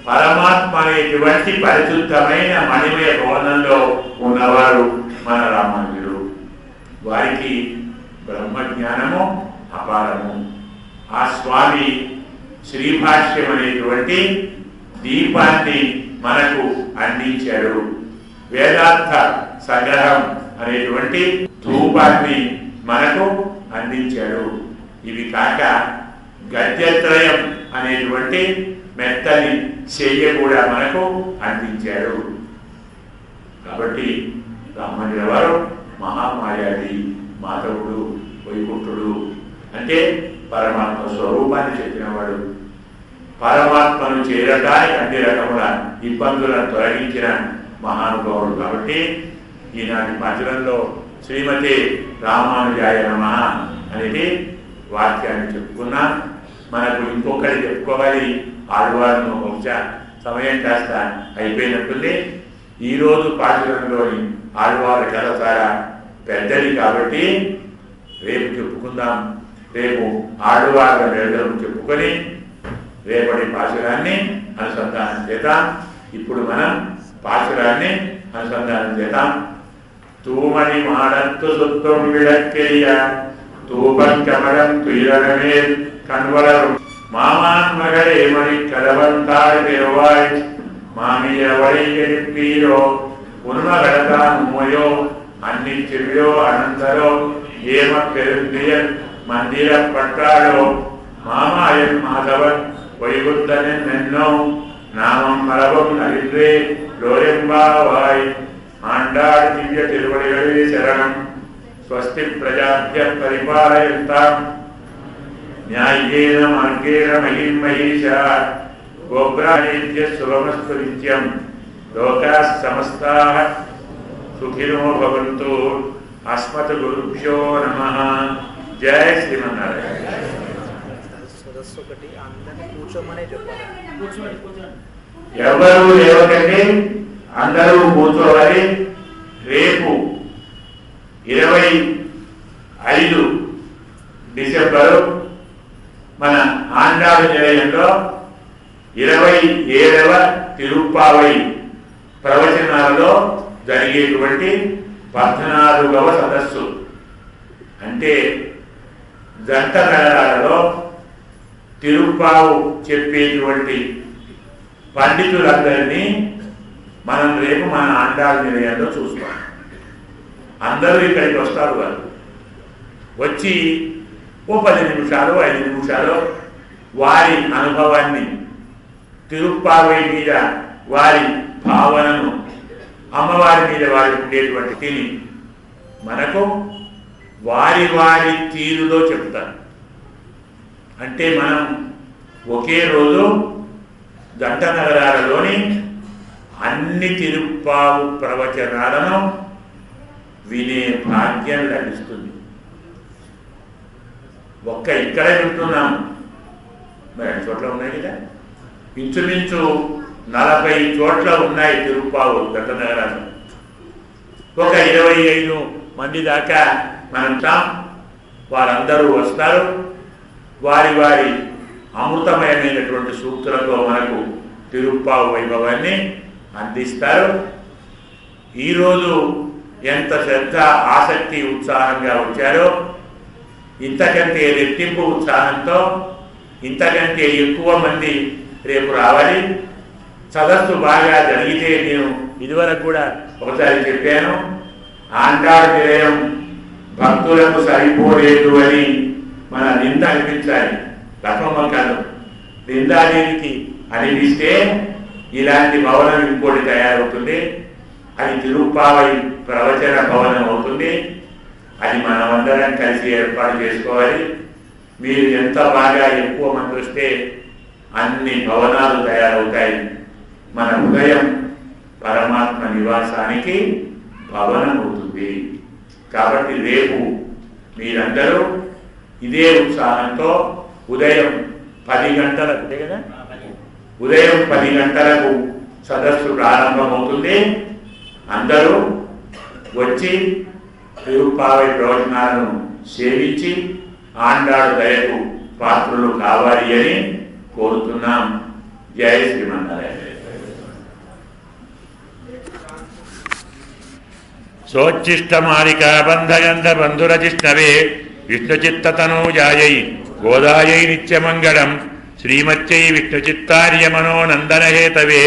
పరమాత్మ అనేటువంటి పరిశుద్ధమైన మణిమయ భవనంలో ఉన్నవారు మన రామానుజుడు. వారికి బ్రహ్మజ్ఞానము అపారము. ఆ స్వామి శ్రీభాష్యం అనేటువంటి దీపాన్ని మనకు అందించాడు. వేదార్థ సంగ్రహం అనేటువంటి ధూపాన్ని మనకు అందించాడు. ఇవి కాక గద్యత్రయం అనేటువంటి మెత్తని చెయ్య కూడా మనకు అందించాడు. కాబట్టి రామానుజుల వారు మహామాయాది మాధవుడు, వైకుంఠుడు అంటే పరమాత్మ స్వరూపాన్ని చెప్పినవాడు. పరమాత్మను చేరడానికి అన్ని రకముల ఇబ్బందులను తొలగించిన మహానుభావుడు. కాబట్టి ఈనాటి పాఠంలో శ్రీమతి రామానుజాయ నమః అనేది వాక్యాన్ని చెప్పుకున్నాం. మనకు ఇంకొకటి చెప్పుకోవాలి. ఆళ్వారును బహుశా సమయం కాస్త అయిపోయినట్టుంది. ఈరోజు పాఠంలోని ఆళ్వారు కథ చాలా పెద్దది కాబట్టి రేపు చెప్పుకుందాం. రేపు ఆళ్వార్ల నిర్ణయం చెప్పుకొని రేపటి పాశురాన్ని అనుసంధానం చేద్దాం. ఇప్పుడు మనం పాశురాన్ని అనుసంధానం చేద్దాం. తూమణి మాడంతు సుత్వం విళక్కేయ తూపం కమలం తుయరమే కన్వలరు மாமான் மகளே மணி கதவந்தாய் பெறுவாய் மாமிய வழியெழுப்பீரோ உண்மகடதான் உமையோ அன்னி செவியோ அனந்தரோ ஏம பெருந்தியல் மந்திரப்பட்டாளோ மாமாயன் மாதவன் வைகுத்தனின் என்னோ நாமம் மரபம் அறிந்தே லோரெம்பாவாய் ஆண்டாள் திவ்ய திருவடிகளே சரணம் ஸ்வஸ்தி பிரஜாப்ய பரிபாலயந்தாம் न्याय्येन मार्गेण महिं महिषा गोब्राणेभ्य शुभमस्तु नित्यं लोकाः समस्ताः सुखिनो भवन्तु अस्मत् गुरुभ्यो नमः जय श्रीमन्नारायण ఎవరు లేవకండి అందరూ కూర్చోవాలి రేపు 25 డిసెంబరు మన ఆండాళ్ నిలయంలో 27వ తిరుప్పావై ప్రవచనాలలో జరిగేటువంటి 14వ సదస్సు అంటే జంట నగరాలలో తిరుప్పావు చెప్పేటువంటి పండితులందరినీ మనం రేపు మన ఆండాళ్ నిలయంలో చూస్తాం. అందరూ ఇక్కడికి వస్తారు. వారు వచ్చి ఓ 10 నిమిషాలు 5 నిమిషాలు వారి అనుభవాన్ని తిరుప్పావై మీద వారి భావనను అమ్మవారి మీద వారికి ఉండేటువంటి తిని మనకు వారి వారి తీరులో చెప్తారు. అంటే మనం ఒకే రోజు జంట నగరాలలోని అన్ని తిరుప్పావు ప్రవచనాలను వినే భాగ్యం లభిస్తుంది. ఒక్క ఇక్కడే వింటున్నాము, మరి 2 చోట్ల ఉన్నాయి కదా, ఇంచుమించు 40 చోట్ల ఉన్నాయి తిరుప్పావు జంట నగరాలు. ఒక 25 మంది దాకా మనం వారందరూ వస్తారు. వారి వారి అమృతమయమైనటువంటి సూక్తులతో మనకు తిరుప్పావు వైభవాన్ని అందిస్తారు. ఈరోజు ఎంత శ్రద్ధ ఆసక్తి ఉత్సాహంగా వచ్చారో ఇంతకంటే రెట్టింపు ఉత్సాహంతో ఇంతకంటే ఎక్కువ మంది రేపు రావాలి. సదస్సు బాగా జరిగితే నేను ఇదివరకు కూడా ఒకసారి చెప్పాను, ఆండాళ్ నిలయం భక్తులకు సరిపోలేదు అని మన నింద అనిపించాలి. లక్ష్మమ్మ కాదు, నిందాదేవికి అనిపిస్తే ఇలాంటి భవనం ఇంకోటి తయారవుతుంది. అది తిరుప్పావై ప్రవచన భవనం అవుతుంది. అది మనమందరం కలిసి ఏర్పాటు చేసుకోవాలి. మీరు ఎంత బాగా ఎక్కువ మంది వస్తే అన్ని భవనాలు తయారవుతాయి. మన హృదయం పరమాత్మ నివాసానికి భవనం అవుతుంది. కాబట్టి రేపు మీరందరూ ఇదే ఉత్సాహంతో ఉదయం 10 గంటలకు కదా, ఉదయం 10 గంటలకు సదస్సు ప్రారంభమవుతుంది. అందరూ వచ్చి తిరుప్పావై ప్రవచనాలను సేవించి ఆండాళ్ దయకు పాత్రులు కావాలి అని కోరుతున్నాం. జయ శ్రీమన్నారాయణ. సోచ్చిష్టమాలికా బంధయంత బంధురజిష్ణవే విష్ణుచిత్తతనూజాయై గోదాయై నిత్యమంగళం శ్రీమత్యై విష్ణుచిత్తార్యమనోనందనహేతవే.